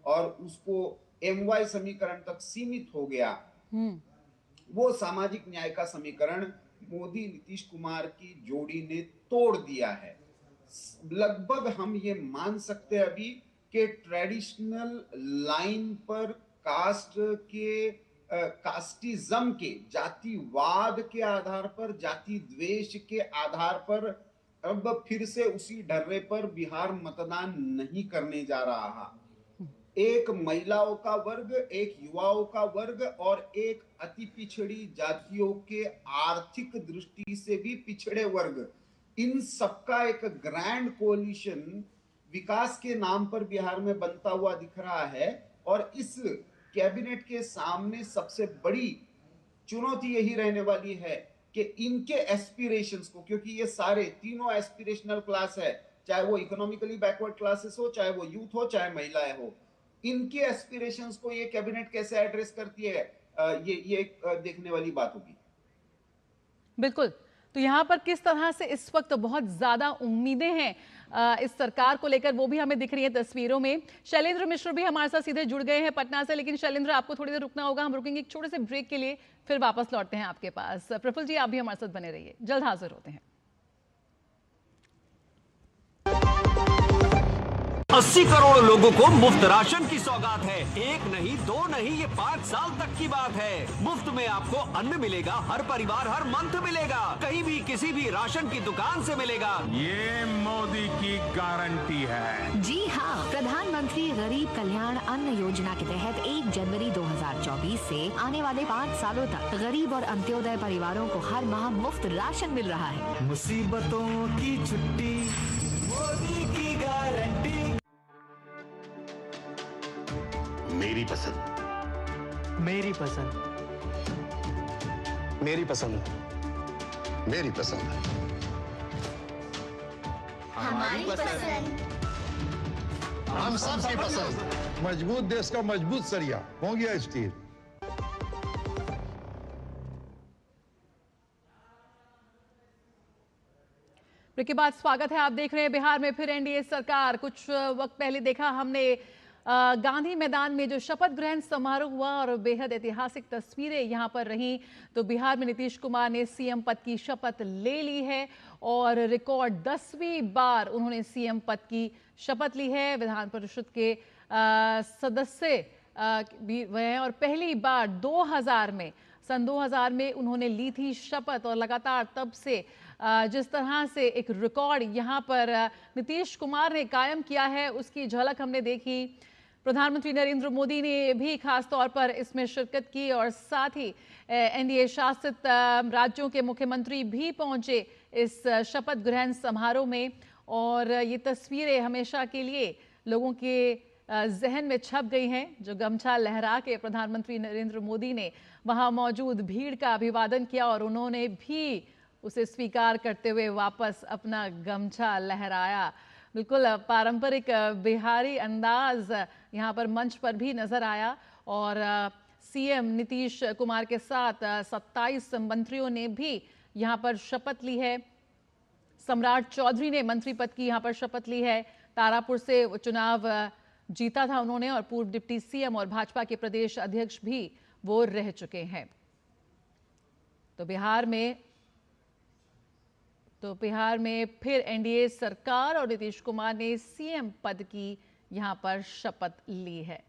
और उसको MY समीकरण तक सीमित हो गया, वो सामाजिक न्याय का समीकरण मोदी नीतीश कुमार की जोड़ी ने तोड़ दिया है। लगभग हम ये मान सकते हैं अभी कि ट्रेडिशनल लाइन पर कास्टिज्म के, जातिवाद के आधार पर, जाति द्वेष के आधार पर अब फिर से उसी ढर्रे पर बिहार मतदान नहीं करने जा रहा। एक महिलाओं का वर्ग, एक युवाओं का वर्ग और एक अति पिछड़ी जातियों के आर्थिक दृष्टि से भी पिछड़े वर्ग, इन सबका एक ग्रैंड कोलिशन विकास के नाम पर बिहार में बनता हुआ दिख रहा है। और इस कैबिनेट के सामने सबसे बड़ी चुनौती यही रहने वाली है कि इनके एस्पिरेशंस को, क्योंकि ये सारे तीनों एस्पिरेशनल क्लास है, चाहे वो इकोनॉमिकली बैकवर्ड क्लासेस हो, चाहे वो यूथ हो, चाहे महिलाएं हो, इनके एस्पिरेशंस को ये कैबिनेट कैसे एड्रेस करती है, ये देखने वाली बात होगी। बिल्कुल। तो यहाँ पर किस तरह से इस वक्त बहुत ज्यादा उम्मीदें हैं इस सरकार को लेकर, वो भी हमें दिख रही है तस्वीरों में। शैलेंद्र मिश्र भी हमारे साथ सीधे जुड़ गए हैं पटना से, लेकिन शैलेंद्र आपको थोड़ी देर रुकना होगा, हम रुकेंगे एक छोटे से ब्रेक के लिए, फिर वापस लौटते हैं आपके पास। प्रफुल्ल जी आप भी हमारे साथ बने रहिए, जल्द हाजिर होते हैं। 80 करोड़ लोगों को मुफ्त राशन की सौगात है। एक नहीं, दो नहीं, ये 5 साल तक की बात है। मुफ्त में आपको अन्न मिलेगा, हर परिवार हर मंथ मिलेगा, कहीं भी किसी भी राशन की दुकान से मिलेगा। ये मोदी की गारंटी है। जी हाँ, प्रधानमंत्री गरीब कल्याण अन्न योजना के तहत 1 जनवरी 2024 से आने वाले 5 सालों तक गरीब और अंत्योदय परिवारों को हर माह मुफ्त राशन मिल रहा है। मुसीबतों की छुट्टी, मोदी की गारंटी। मेरी पसंद, मेरी पसंद, मेरी पसंद, मेरी पसंद, हमारी पसंद, हम सबकी पसंद। मजबूत देश का मजबूत सरिया हो गया स्टील। के बाद स्वागत है, आप देख रहे हैं बिहार में फिर एनडीए सरकार। कुछ वक्त पहले देखा हमने गांधी मैदान में जो शपथ ग्रहण समारोह हुआ और बेहद ऐतिहासिक तस्वीरें यहां पर रहीं। तो बिहार में नीतीश कुमार ने सीएम पद की शपथ ले ली है और रिकॉर्ड 10वीं बार उन्होंने सीएम पद की शपथ ली है। विधान परिषद के सदस्य भी हैं और पहली बार सन 2000 में उन्होंने ली थी शपथ और लगातार तब से जिस तरह से एक रिकॉर्ड यहाँ पर नीतीश कुमार ने कायम किया है उसकी झलक हमने देखी। प्रधानमंत्री नरेंद्र मोदी ने भी खास तौर पर इसमें शिरकत की और साथ ही एनडीए शासित राज्यों के मुख्यमंत्री भी पहुंचे इस शपथ ग्रहण समारोह में और ये तस्वीरें हमेशा के लिए लोगों के जहन में छप गई हैं। जो गमछा लहरा के प्रधानमंत्री नरेंद्र मोदी ने वहां मौजूद भीड़ का अभिवादन किया और उन्होंने भी उसे स्वीकार करते हुए वापस अपना गमछा लहराया। बिल्कुल पारंपरिक बिहारी अंदाज यहाँ पर मंच पर भी नजर आया और सीएम नीतीश कुमार के साथ 27 मंत्रियों ने भी यहाँ पर शपथ ली है। सम्राट चौधरी ने मंत्री पद की यहाँ पर शपथ ली है। तारापुर से चुनाव जीता था उन्होंने और पूर्व डिप्टी सीएम और भाजपा के प्रदेश अध्यक्ष भी वो रह चुके हैं। तो बिहार में फिर एनडीए सरकार और नीतीश कुमार ने सीएम पद की यहां पर शपथ ली है।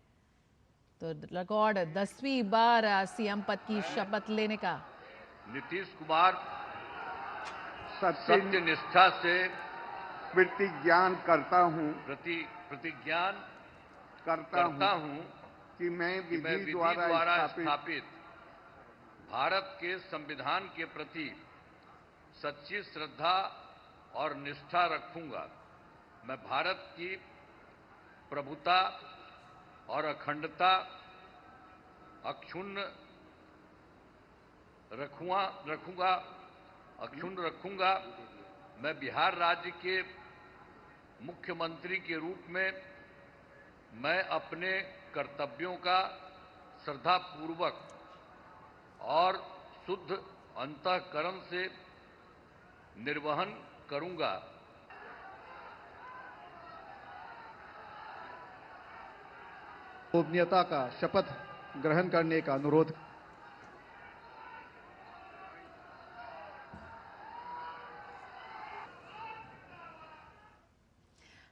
तो रिकॉर्ड 10वीं बार सीएम पद की शपथ लेने का नीतीश कुमार सत्य निष्ठा से प्रतिज्ञान करता हूं कि मैं विधि द्वारा स्थापित भारत के संविधान के प्रति सच्ची श्रद्धा और निष्ठा रखूंगा मैं भारत की प्रभुता और अखंडता अक्षुण्ण रखूंगा। मैं बिहार राज्य के मुख्यमंत्री के रूप में मैं अपने कर्तव्यों का श्रद्धापूर्वक और शुद्ध अंतःकरण से निर्वहन करूंगा। गोपनीयता का शपथ ग्रहण करने का अनुरोध।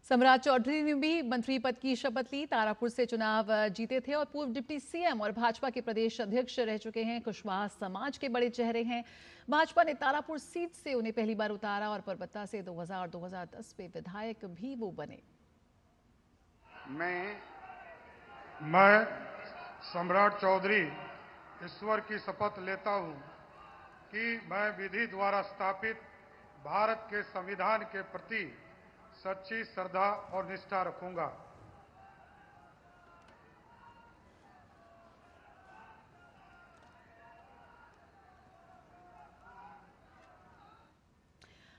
सम्राट चौधरी ने भी मंत्री पद की शपथ ली। तारापुर से चुनाव जीते थे और पूर्व डिप्टी सीएम और भाजपा के प्रदेश अध्यक्ष रह चुके हैं। कुशवाहा समाज के बड़े चेहरे हैं। भाजपा ने तारापुर सीट से उन्हें पहली बार उतारा और परबत्ता से 2000 और 2010 में विधायक भी वो बने। मैं सम्राट चौधरी ईश्वर की शपथ लेता हूं कि मैं विधि द्वारा स्थापित भारत के संविधान के प्रति सच्ची श्रद्धा और निष्ठा रखूंगा।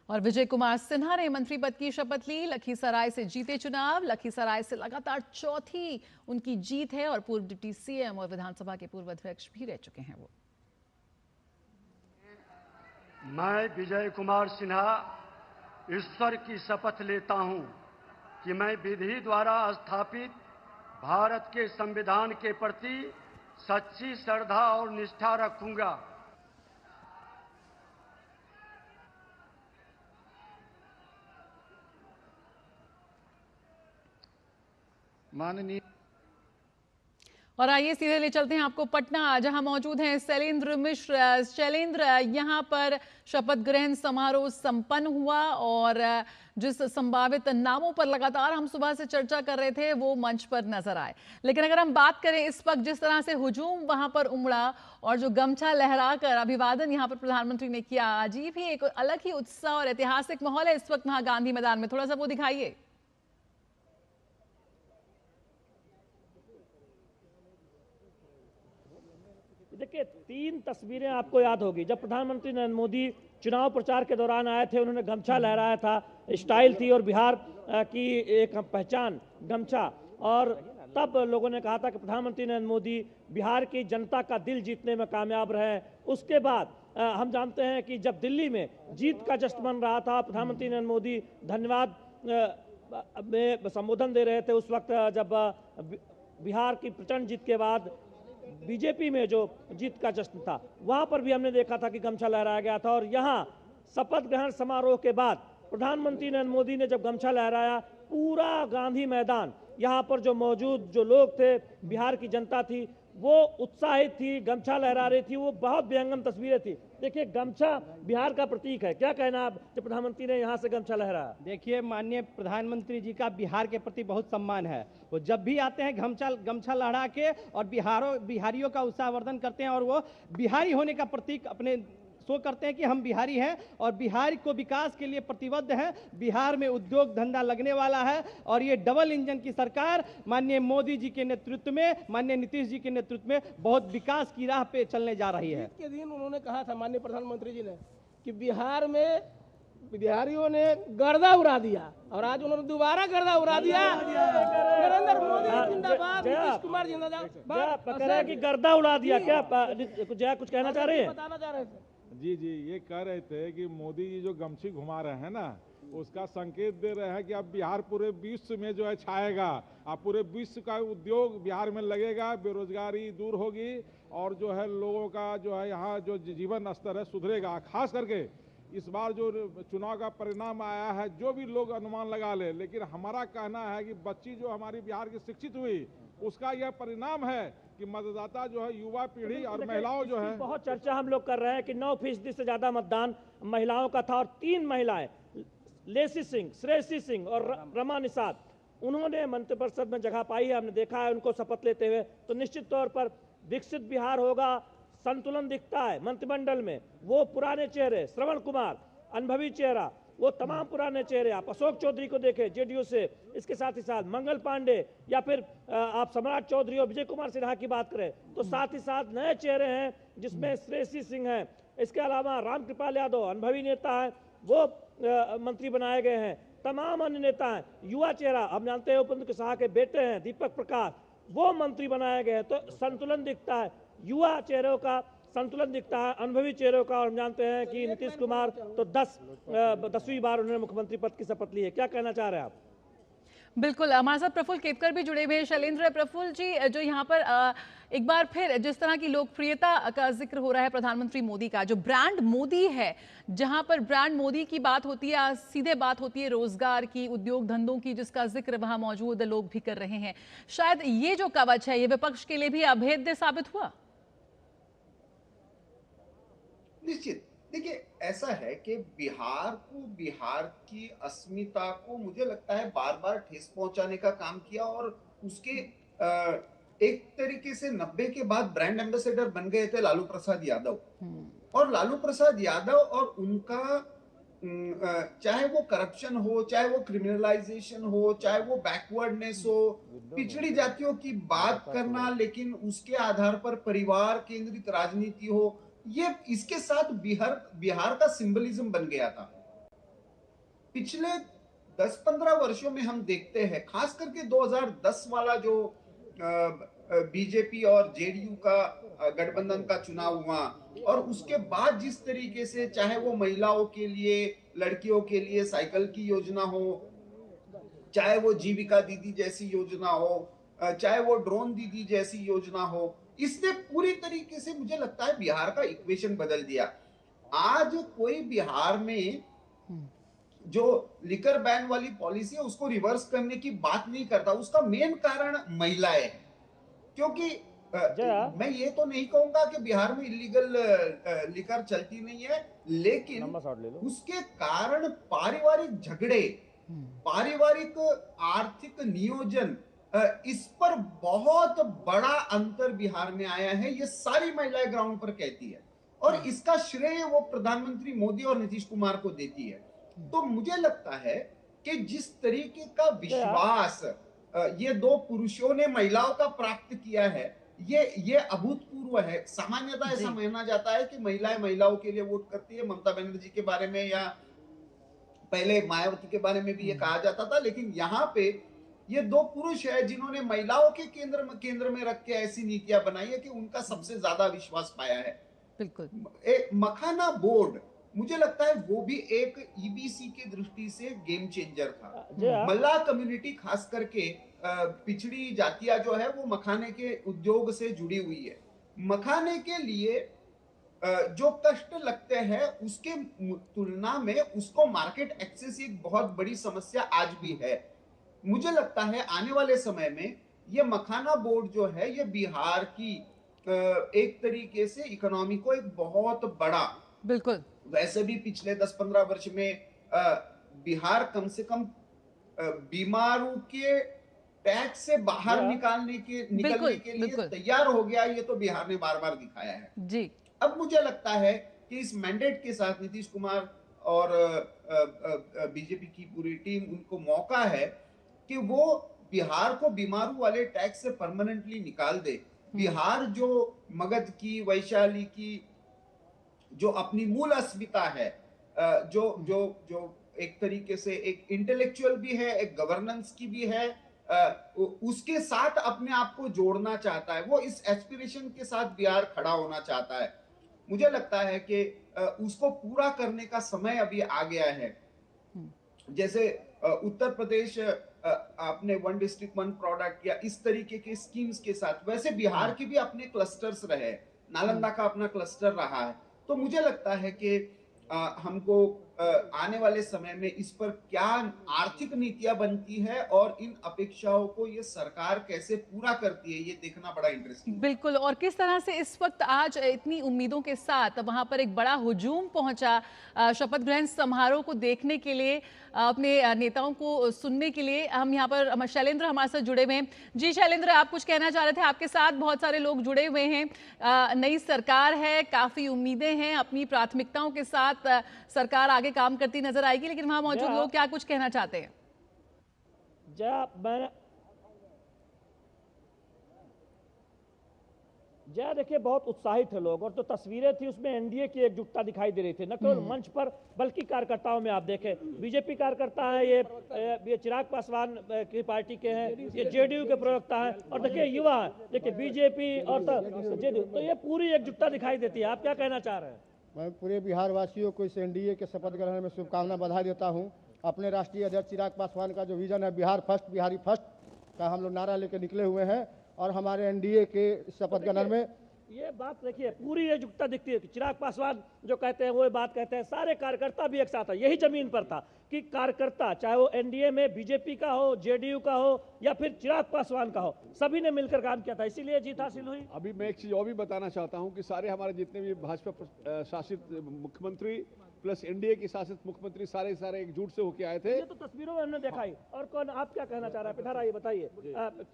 और विजय कुमार सिन्हा ने मंत्री पद की शपथ ली। लखीसराय से जीते चुनाव। लखीसराय से लगातार चौथी उनकी जीत है और पूर्व डिप्टी सीएम और विधानसभा के पूर्व अध्यक्ष भी रह चुके हैं वो। मैं विजय कुमार सिन्हा ईश्वर की शपथ लेता हूं कि मैं विधि द्वारा स्थापित भारत के संविधान के प्रति सच्ची श्रद्धा और निष्ठा रखूंगा। माननीय और आइए सीधे ले चलते हैं आपको पटना, जहां मौजूद हैं शैलेंद्र मिश्र। शैलेंद्र, यहां पर शपथ ग्रहण समारोह संपन्न हुआ और जिस संभावित नामों पर लगातार हम सुबह से चर्चा कर रहे थे वो मंच पर नजर आए। लेकिन अगर हम बात करें इस वक्त जिस तरह से हुजूम वहां पर उमड़ा और जो गमछा लहराकर अभिवादन यहां पर प्रधानमंत्री ने किया, अजीब ही एक अलग ही उत्साह और ऐतिहासिक माहौल है इस वक्त वहां गांधी मैदान में। थोड़ा सा वो दिखाइए। देखिए, 3 तस्वीरें आपको याद होगी। जब प्रधानमंत्री नरेंद्र मोदी चुनाव प्रचार के दौरान आए थे, उन्होंने गमछा लहराया था, स्टाइल थी और बिहार की एक पहचान गमछा। और तब लोगों ने कहा था कि प्रधानमंत्री नरेंद्र मोदी बिहार की जनता का दिल जीतने में कामयाब रहे। उसके बाद हम जानते हैं कि जब दिल्ली में जीत का जश्न मन रहा था, प्रधानमंत्री नरेंद्र मोदी धन्यवाद में संबोधन दे रहे थे। उस वक्त जब बिहार की प्रचंड जीत के बाद बीजेपी में जो जीत का जश्न था, वहां पर भी हमने देखा था कि गमछा लहराया गया था। और यहां शपथ ग्रहण समारोह के बाद प्रधानमंत्री नरेंद्र मोदी ने जब गमछा लहराया, पूरा गांधी मैदान, यहां पर जो मौजूद जो लोग थे, बिहार की जनता थी, वो उत्साहित थी, गमछा लहरा रही थी। वो बहुत व्यंगम तस्वीरें थी। देखिए, गमछा बिहार का प्रतीक है। क्या कहना आप जब प्रधानमंत्री ने यहाँ से गमछा लहराया? देखिए, माननीय प्रधानमंत्री जी का बिहार के प्रति बहुत सम्मान है। वो जब भी आते हैं गमछा लहरा के और बिहारियों का उत्साहवर्धन करते हैं और वो बिहारी होने का प्रतीक अपने शो करते हैं कि हम बिहारी हैं और बिहार को विकास के लिए प्रतिबद्ध हैं। बिहार में उद्योग धंधा लगने वाला है और ये डबल इंजन की सरकार माननीय मोदी जी के नेतृत्व में, माननीय नीतीश जी के नेतृत्व में बहुत विकास की राह पे चलने जा रही है। के दिन उन्होंने कहा था माननीय प्रधानमंत्री जी ने कि बिहार में बिहारियों ने गर्दा उड़ा दिया और आज उन्होंने दोबारा गर्दा उड़ा दिया। नरेंद्र मोदी जिंदाबाद, नीतीश कुमार जिंदाबाद की गर्दा उड़ा दिया। क्या कुछ कहना चाह रहे हैं? बताना चाह रहे थे। जी, ये कह रहे थे कि मोदी जी जो गमछी घुमा रहे हैं ना, उसका संकेत दे रहे हैं कि अब बिहार पूरे विश्व में जो है छाएगा। अब पूरे विश्व का उद्योग बिहार में लगेगा, बेरोजगारी दूर होगी और जो है लोगों का जो है यहाँ जो जीवन स्तर है सुधरेगा। खास करके इस बार जो चुनाव का परिणाम आया है, जो भी लोग अनुमान लगा ले, लेकिन हमारा कहना है कि बच्ची जो हमारी बिहार की शिक्षित हुई, उसका यह परिणाम है कि मतदाता जो है युवा पीढ़ी और महिलाओं जो है। बहुत चर्चा हम लोग कर रहे हैं कि 9% से ज्यादा मतदान महिलाओं का था और 3 महिलाएं, लेसी सिंह, श्रेयसी सिंह और रमा निषाद, उन्होंने मंत्रिपरिषद में जगह पाई है। हमने देखा है उनको शपथ लेते हुए। तो निश्चित तौर पर विकसित बिहार होगा, संतुलन दिखता है मंत्रिमंडल में। वो पुराने चेहरे, श्रवण कुमार अनुभवी चेहरा, वो तमाम पुराने चेहरे, आप अशोक चौधरी को देखें जेडीयू से, इसके साथ ही साथ मंगल पांडे, या फिर आप सम्राट चौधरी और विजय कुमार सिन्हा की बात करें तो साथ ही साथ नए चेहरे हैं जिसमें श्रेयसी सिंह हैं। इसके अलावा रामकृपाल यादव अनुभवी नेता हैं, वो मंत्री बनाए गए हैं। तमाम अन्य नेता हैं, युवा चेहरा हम जानते हैं उपेंद्र कुशवाहा के बेटे हैं दीपक प्रकाश, वो मंत्री बनाए गए हैं। तो संतुलन दिखता है, युवा चेहरों का संतुलन दिखता है, अनुभवी चेहरों का। और हम जानते हैं कि नीतीश कुमार तो 10वीं बार उन्होंने मुख्यमंत्री पद की शपथ ली है। क्या कहना चाह रहे हैं आप? बिल्कुल, हमारे साथ प्रफुल्ल केतकर भी जुड़े हुए हैं। शैलेंद्र, प्रफुल्ल जी, जो यहाँ पर एक बार फिर जिस तरह की लोकप्रियता का जिक्र हो रहा है प्रधानमंत्री मोदी का, जो ब्रांड मोदी है, जहाँ पर ब्रांड मोदी की बात होती है, सीधे बात होती है रोजगार की, उद्योग धंधों की, जिसका जिक्र वहाँ मौजूद लोग भी कर रहे हैं। शायद ये जो कवच है ये विपक्ष के लिए भी अभेद्य साबित हुआ। निश्चित, देखिए ऐसा है कि बिहार को, बिहार की अस्मिता को मुझे लगता है बार बार ठेस पहुंचाने का काम किया, और उसके एक तरीके से 90 के बाद ब्रांड एम्बेसडर बन गए थे लालू प्रसाद यादव। और लालू प्रसाद यादव और उनका चाहे वो करप्शन हो, चाहे वो क्रिमिनलाइजेशन हो, चाहे वो बैकवर्डनेस हो, पिछड़ी जातियों की बात करना, लेकिन उसके आधार पर परिवार केंद्रित राजनीति हो, ये इसके साथ बिहार का सिंबलिज्म बन गया था। पिछले 10-15 वर्षों में हम देखते हैं, खास करके 2010 वाला जो बीजेपी और जेडीयू का गठबंधन का चुनाव हुआ, और उसके बाद जिस तरीके से चाहे वो महिलाओं के लिए, लड़कियों के लिए साइकिल की योजना हो, चाहे वो जीविका दीदी जैसी योजना हो, चाहे वो ड्रोन दीदी जैसी योजना हो, इसने पूरी तरीके से मुझे लगता है बिहार का इक्वेशन बदल दिया। आज कोई बिहार में जो लिकर बैन वाली पॉलिसी है उसको रिवर्स करने की बात नहीं करता। उसका मेन कारण महिलाएं हैं, क्योंकि मैं ये तो नहीं कहूंगा कि बिहार में इलीगल लिकर चलती नहीं है, लेकिन उसके कारण पारिवारिक झगड़े, पारिवारिक आर्थिक नियोजन, इस पर बहुत बड़ा अंतर बिहार में आया है। ये सारी महिलाएं ग्राउंड पर कहती है, और इसका श्रेय वो प्रधानमंत्री मोदी और नीतीश कुमार को देती है। तो मुझे लगता है कि जिस तरीके का विश्वास ये दो पुरुषों ने महिलाओं का प्राप्त किया है, ये अभूतपूर्व है। सामान्यतः ऐसा माना जाता है कि महिलाएं महिलाओं के लिए वोट करती है। ममता बनर्जी के बारे में या पहले मायावती के बारे में भी ये कहा जाता था, लेकिन यहाँ पे ये दो पुरुष है जिन्होंने महिलाओं के केंद्र में रख के ऐसी नीतियां बनाई है कि उनका सबसे ज्यादा विश्वास पाया है। बिल्कुल। एक मखाना बोर्ड, मुझे लगता है वो भी एक ईबीसी की दृष्टि से गेम चेंजर था। मल्ला कम्युनिटी खास करके पिछड़ी जातियां जो है वो मखाने के उद्योग से जुड़ी हुई है। मखाने के लिए जो कष्ट लगते हैं उसके तुलना में उसको मार्केट एक्सेस एक बहुत बड़ी समस्या आज भी है। मुझे लगता है आने वाले समय में ये मखाना बोर्ड जो है ये बिहार की एक तरीके से इकोनॉमी को एक बहुत बड़ा, बिल्कुल, वैसे भी पिछले 10-15 वर्ष में बिहार कम से कम बीमारों के टैक्स से बाहर निकलने के लिए तैयार हो गया। ये तो बिहार ने बार बार दिखाया है जी। अब मुझे लगता है कि इस मैंडेट के साथ नीतीश कुमार और बीजेपी की पूरी टीम, उनको मौका है कि वो बिहार को बीमारू वाले टैक्स से परमानेंटली निकाल दे। बिहार जो मगध की, वैशाली की जो अपनी मूल अस्मिता है, जो एक तरीके से एक इंटेलेक्चुअल भी है, एक गवर्नेंस की भी है, उसके साथ अपने आप को जोड़ना चाहता है। वो इस एस्पिरेशन के साथ बिहार खड़ा होना चाहता है। मुझे लगता है कि उसको पूरा करने का समय अभी आ गया है। जैसे उत्तर प्रदेश अपने 1 डिस्ट्रिक्ट 1 प्रोडक्ट या इस तरीके के स्कीम्स के साथ, वैसे बिहार के भी अपने क्लस्टर्स रहे, नालंदा का अपना क्लस्टर रहा है। तो मुझे लगता है कि हमको आने वाले समय में इस पर क्या आर्थिक नीतियां बनती है और इन अपेक्षाओं को ये सरकार कैसे पूरा करती है, ये देखना बड़ा इंटरेस्टिंग। बिल्कुल, और किस तरह से इस वक्त आज इतनी उम्मीदों के साथ वहां पर एक बड़ा हुजूम पहुंचा शपथ ग्रहण समारोह को देखने के लिए। अपने नेताओं को सुनने के लिए। हम यहाँ पर शैलेंद्र हमारे साथ जुड़े हुए हैं। जी शैलेंद्र, आप कुछ कहना चाह रहे थे, आपके साथ बहुत सारे लोग जुड़े हुए हैं। नई सरकार है, काफ़ी उम्मीदें हैं, अपनी प्राथमिकताओं के साथ सरकार आगे काम करती नजर आएगी, लेकिन वहाँ मौजूद लोग क्या कुछ कहना चाहते हैं? जया देखिए, बहुत उत्साहित है लोग, और जो तस्वीरें थी उसमें एनडीए की एकजुटता दिखाई दे रही थी, न केवल मंच पर बल्कि कार्यकर्ताओं में। आप देखें, बीजेपी कार्यकर्ता है, ये चिराग पासवान की पार्टी के हैं, ये जेडीयू के प्रवक्ता हैं, और देखिए युवा है, देखिए बीजेपी और जेडीयू, तो ये पूरी एकजुटता दिखाई देती है। आप क्या कहना चाह रहे हैं? मैं पूरे बिहार वासियों को इस एनडीए के शपथ ग्रहण में शुभकामना बधाई देता हूँ। अपने राष्ट्रीय अध्यक्ष चिराग पासवान का जो विजन है, बिहार फर्स्ट बिहारी फर्स्ट का हम लोग नारा लेकर निकले हुए हैं, और हमारे एनडीए के शपथ ग्रहण में ये बात देखिए पूरी एकजुटता दिखती है कि चिराग पासवान जो कहते हैं वो बात कहते हैं, सारे कार्यकर्ता भी एक साथ है। यही जमीन पर था कि कार्यकर्ता, चाहे वो एनडीए में बीजेपी का हो, जेडीयू का हो या फिर चिराग पासवान का हो, सभी ने मिलकर काम किया था, इसीलिए जीत हासिल हुई। अभी मैं एक चीज और भी बताना चाहता हूं कि सारे हमारे जितने भी भाजपा शासित मुख्यमंत्री प्लस एनडीए की शासित मुख्यमंत्री सारे एकजुट से होके आए थे। ये तो तस्वीरों में हमने देखा ही। और कौन, आप क्या कहना चाह रहे हैं पिठारा, ये बताइए।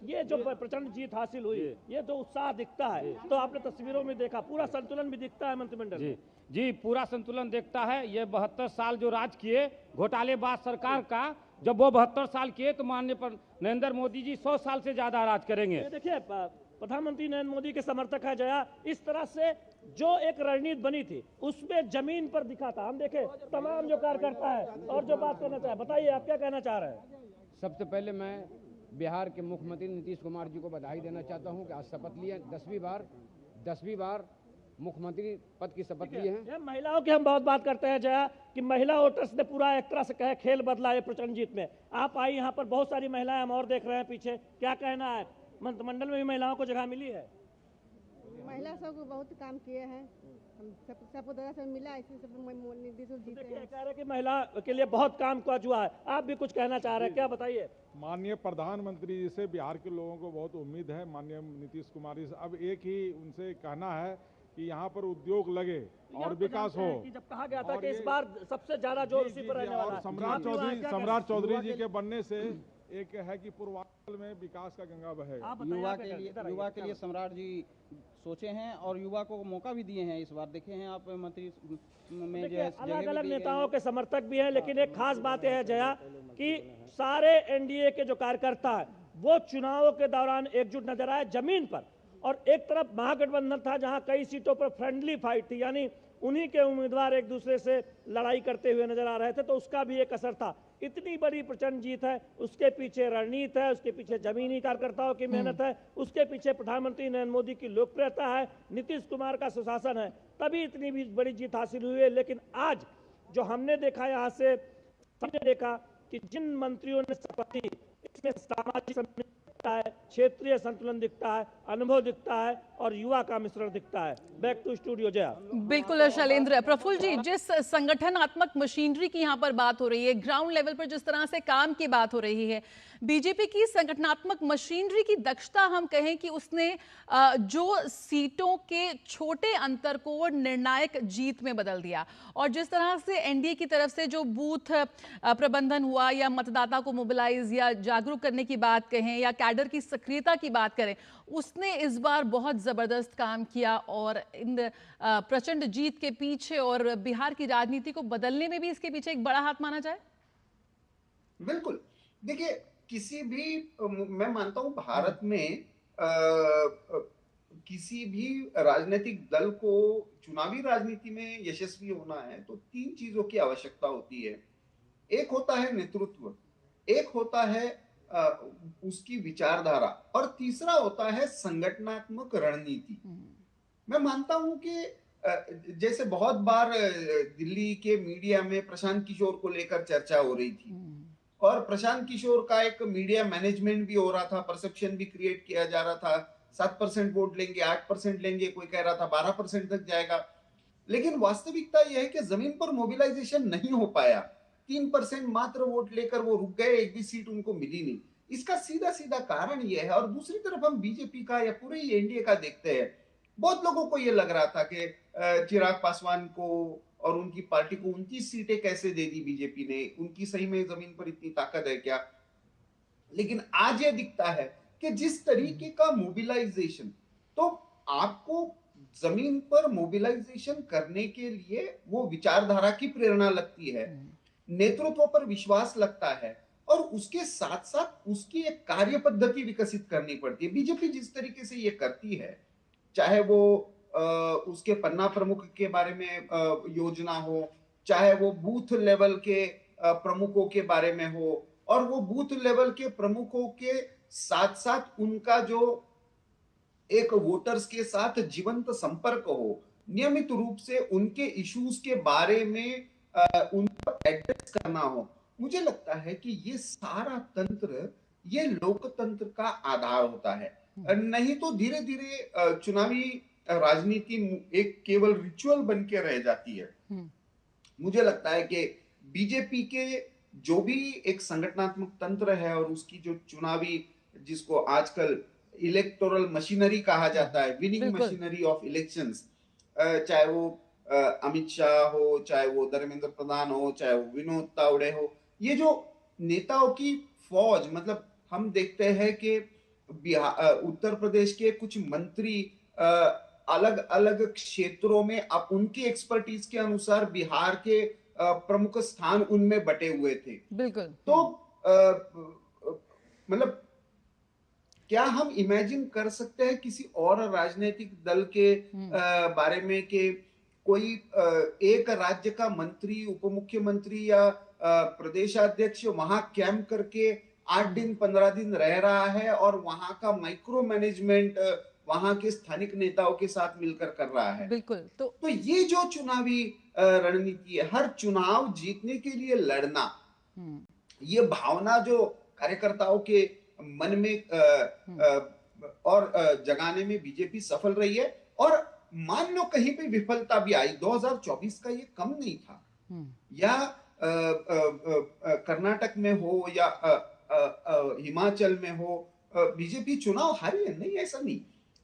ये जो प्रचंड जीत हासिल हुई, ये जो उत्साह दिखता है, तो आपने तस्वीरों में देखा, पूरा संतुलन भी दिखता है मंत्रिमंडल में। जी, पूरा संतुलन दिखता है। ये 72 साल जो राज किए घोटालेबाज सरकार का, जब वो 72 साल किए तो माननीय नरेंद्र मोदी जी 100 साल से ज्यादा राज करेंगे। देखिए, प्रधानमंत्री नरेंद्र मोदी के समर्थक है जया, इस तरह से जो एक रणनीति बनी थी उसमें जमीन पर दिखा था। हम देखे तमाम जो कार्यकर्ता है और जो बात करना चाहे, बताइए आप क्या कहना चाह रहे हैं? सबसे पहले मैं बिहार के मुख्यमंत्री नीतीश कुमार जी को बधाई देना चाहता हूं कि आज शपथ लिए 10वीं बार मुख्यमंत्री पद की शपथ लिए हैं। महिलाओं की हम बहुत बात करते हैं जया कि महिला वोटर्स ने पूरा एक तरह से कहे खेल बदला है प्रचंड जीत में। आप आई, यहाँ पर बहुत सारी महिलाएं हम और देख रहे हैं पीछे, क्या कहना है? मंत्रिमंडल में भी महिलाओं को जगह मिली है? महिला सब बहुत काम किए हैं, हम सब द्वारा से मिला, इसी सब नीतीश जीते हैं। कह रहे कि महिला के लिए बहुत काम का हुआ है, आप भी कुछ कहना चाह रहे हैं, क्या बताइए? माननीय प्रधानमंत्री जी से बिहार के लोगों को बहुत उम्मीद है, माननीय नीतीश कुमार जी से। अब एक ही उनसे कहना है कि यहाँ पर उद्योग लगे और विकास हो। जब कहा गया था कि इस बार सबसे ज्यादा जोर इसी पर रहने वाला है। सम्राट चौधरी जी के बनने से एक है कि पूर्वांचल में विकास का गंगा बहेगा। युवा के लिए सम्राट जी सोचे हैं और युवा को मौका भी दिए हैं। इस बार देखे हैं आप मंत्री में जो अलग अलग नेताओं के समर्थक भी हैं, लेकिन एक खास बात यह है जया कि सारे एनडीए के जो कार्यकर्ता है वो चुनावों के दौरान एकजुट नजर आए जमीन पर। और एक तरफ महागठबंधन था जहां कई सीटों पर फ्रेंडली फाइट थी, यानी उन्हीं के उम्मीदवार एक दूसरे से लड़ाई करते हुए नजर आ रहे थे, तो उसका भी एक असर था। इतनी बड़ी प्रचंड जीत है, उसके पीछे रणनीति है, उसके पीछे जमीनी कार्यकर्ताओं की मेहनत है, उसके पीछे प्रधानमंत्री नरेंद्र मोदी की लोकप्रियता है, नीतीश कुमार का सुशासन है, तभी इतनी भी बड़ी जीत हासिल हुई है। लेकिन आज जो हमने देखा, यहाँ से हमने देखा कि जिन मंत्रियों ने शपथ ली, इसमें सामाजिक दिखता है, क्षेत्रीय संतुलन दिखता है, अनुभव दिखता है और युवा का मिश्रण दिखता है। Back to studio Jaya. बिल्कुल शैलेंद्र। प्रफुल्ल जी, जिस संगठनात्मक मशीनरी की यहाँ पर बात हो रही है, ग्राउंड लेवल पर जिस तरह से काम की बात हो रही है, बीजेपी की संगठनात्मक मशीनरी की दक्षता हम कहें कि उसने जो सीटों के छोटे अंतर को निर्णायक जीत में बदल दिया, और जिस तरह से एनडीए की तरफ से जो बूथ प्रबंधन हुआ या मतदाता को मोबिलाइज या जागरूक करने की बात कहें या कैडर की सक्रियता की बात करें, उसने इस बार बहुत जबरदस्त काम किया और इन प्रचंड जीत के पीछे और बिहार की राजनीति को बदलने में भी इसके पीछे एक बड़ा हाथ माना जाए। बिल्कुल, देखिए किसी भी, मैं मानता हूं भारत में किसी भी राजनीतिक दल को चुनावी राजनीति में यशस्वी होना है तो 3 चीजों की आवश्यकता होती है। एक होता है नेतृत्व, एक होता है उसकी विचारधारा, और तीसरा होता है संगठनात्मक रणनीति। मैं मानता हूं कि जैसे बहुत बार दिल्ली के मीडिया में प्रशांत किशोर को लेकर चर्चा हो रही थी, और प्रशांत किशोर का एक मीडिया मैनेजमेंट भी हो रहा था, परसेप्शन भी क्रिएट किया जा रहा था, 7% वोट लेंगे, 8% लेंगे, कोई कह रहा था 12% तक जाएगा। लेकिन वास्तविकता यह है कि जमीन पर मोबिलाइजेशन नहीं हो पाया, 3% मात्र वोट लेकर वो रुक गए, एक भी सीट उनको मिली नहीं। इसका सीधा सीधा कारण यह है। और दूसरी तरफ हम बीजेपी का या पूरे एनडीए का देखते हैं, बहुत लोगों को यह लग रहा था कि चिराग पासवान को और उनकी पार्टी को 29 सीटें कैसे दे दी बीजेपी ने, उनकी सही में जमीन पर इतनी ताकत है क्या। लेकिन आज यह दिखता है कि जिस तरीके का मोबिलाइजेशन, तो आपको जमीन पर मोबिलाइजेशन करने के लिए वो विचारधारा की प्रेरणा लगती है, नेतृत्व पर विश्वास लगता है, और उसके साथ साथ उसकी एक कार्य पद्धति विकसित करनी पड़ती है। बीजेपी जिस तरीके से ये करती है, चाहे वो उसके पन्ना प्रमुख के बारे में योजना हो, चाहे वो बूथ लेवल के प्रमुखों के बारे में हो, और वो बूथ लेवल के प्रमुखों के साथ साथ उनका जो एक वोटर्स के साथ जीवंत संपर्क हो, नियमित रूप से उनके इश्यूज के बारे में उनको एड्रेस करना हो। मुझे लगता है कि ये सारा तंत्र, ये लोकतंत्र का आधार होता है। नहीं तो धीरे धीरे चुनावी राजनीति एक केवल रिचुअल बन के रह जाती है। मुझे लगता है कि बीजेपी के जो भी एक संगठनात्मक तंत्र है और उसकी जो चुनावी, जिसको आजकल इलेक्टोरल मशीनरी कहा जाता है, विनिंग मशीनरी ऑफ इलेक्शंस, चाहे वो अमित शाह हो, चाहे वो धर्मेंद्र प्रधान हो, चाहे वो विनोद तावड़े हो, ये जो नेताओं की फौज, मतलब हम देखते हैं कि उत्तर प्रदेश के कुछ मंत्री अलग अलग क्षेत्रों में अब उनकी एक्सपर्टीज के अनुसार बिहार के प्रमुख स्थान उनमें बटे हुए थे। बिल्कुल। तो मतलब क्या हम इमेजिन कर सकते हैं किसी और राजनीतिक दल के बारे में कि कोई एक राज्य का मंत्री, उप मुख्यमंत्री या प्रदेशाध्यक्ष वहां कैंप करके 8 दिन 15 दिन रह रहा है और वहां का माइक्रो मैनेजमेंट वहां के स्थानिक नेताओं के साथ मिलकर कर रहा है। बिल्कुल। तो ये जो चुनावी रणनीति है, हर चुनाव जीतने के लिए लड़ना, ये भावना जो कार्यकर्ताओं के मन में और जगाने में बीजेपी सफल रही है। और मान लो कहीं पे विफलता भी आई, 2024 का ये कम नहीं था, या कर्नाटक में हो या हिमाचल में हो, बीजेपी चुनाव हारी है, नहीं ऐसा नहीं,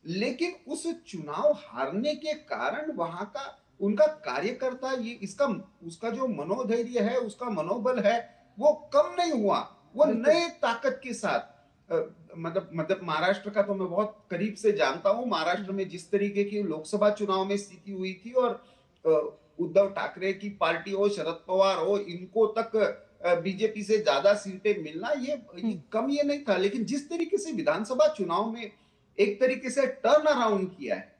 लेकिन उस चुनाव हारने के कारण वहां का उनका कार्यकर्ता, ये इसका उसका जो मनोधैर्य है, उसका मनोबल है, वो कम नहीं हुआ। वो नए ताकत के साथ, मतलब महाराष्ट्र का तो मैं बहुत करीब से जानता हूं। महाराष्ट्र में जिस तरीके की लोकसभा चुनाव में स्थिति हुई थी, और उद्धव ठाकरे की पार्टी हो, शरद पवार हो, इनको तक बीजेपी से ज्यादा सीटें मिलना ये कम ये नहीं था। लेकिन जिस तरीके से विधानसभा चुनाव में एक तरीके से टर्न अराउंड किया है,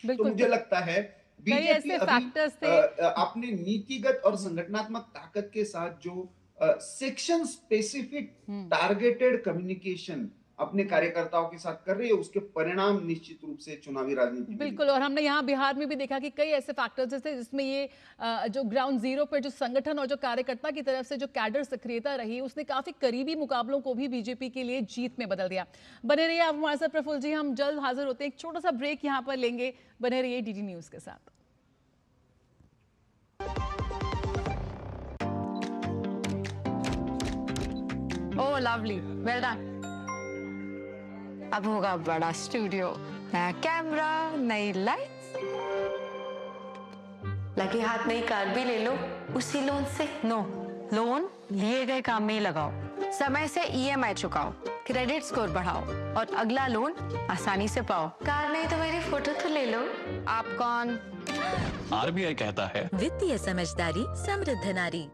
तो मुझे लगता है बीजेपी अपने नीतिगत और संगठनात्मक ताकत के साथ जो सेक्शन स्पेसिफिक टारगेटेड कम्युनिकेशन अपने कार्यकर्ताओं के साथ कर रही है, उसके परिणाम निश्चित रूप से चुनावी राजनीति। बिल्कुल। और हमने यहाँ बिहार में भी देखा कि कई ऐसे फैक्टर्स थे जिसमें ये जो ग्राउंड जीरो पर जो संगठन और जो कार्यकर्ता की तरफ से जो कैडर सक्रियता रही, उसने काफी करीबी मुकाबलों को भी बीजेपी के लिए जीत में बदल दिया। बने रहिए आप हमारे साथ प्रफुल्ल जी, हम जल्द हाजिर होते हैं, एक छोटा सा ब्रेक यहाँ पर लेंगे। बने रहिए डीडी न्यूज के साथ। ओह लवली, वेल डन। अब होगा बड़ा स्टूडियो, नया कैमरा, नई लाइट्स। लगे हाथ नई कार भी ले लो उसी लोन से। नो, लोन लिए गए काम में ही लगाओ, समय से EMI चुकाओ, क्रेडिट स्कोर बढ़ाओ और अगला लोन आसानी से पाओ। कार नहीं तो मेरी फोटो तो ले लो। आप कौन? RBI कहता है, वित्तीय समझदारी समृद्ध नारी।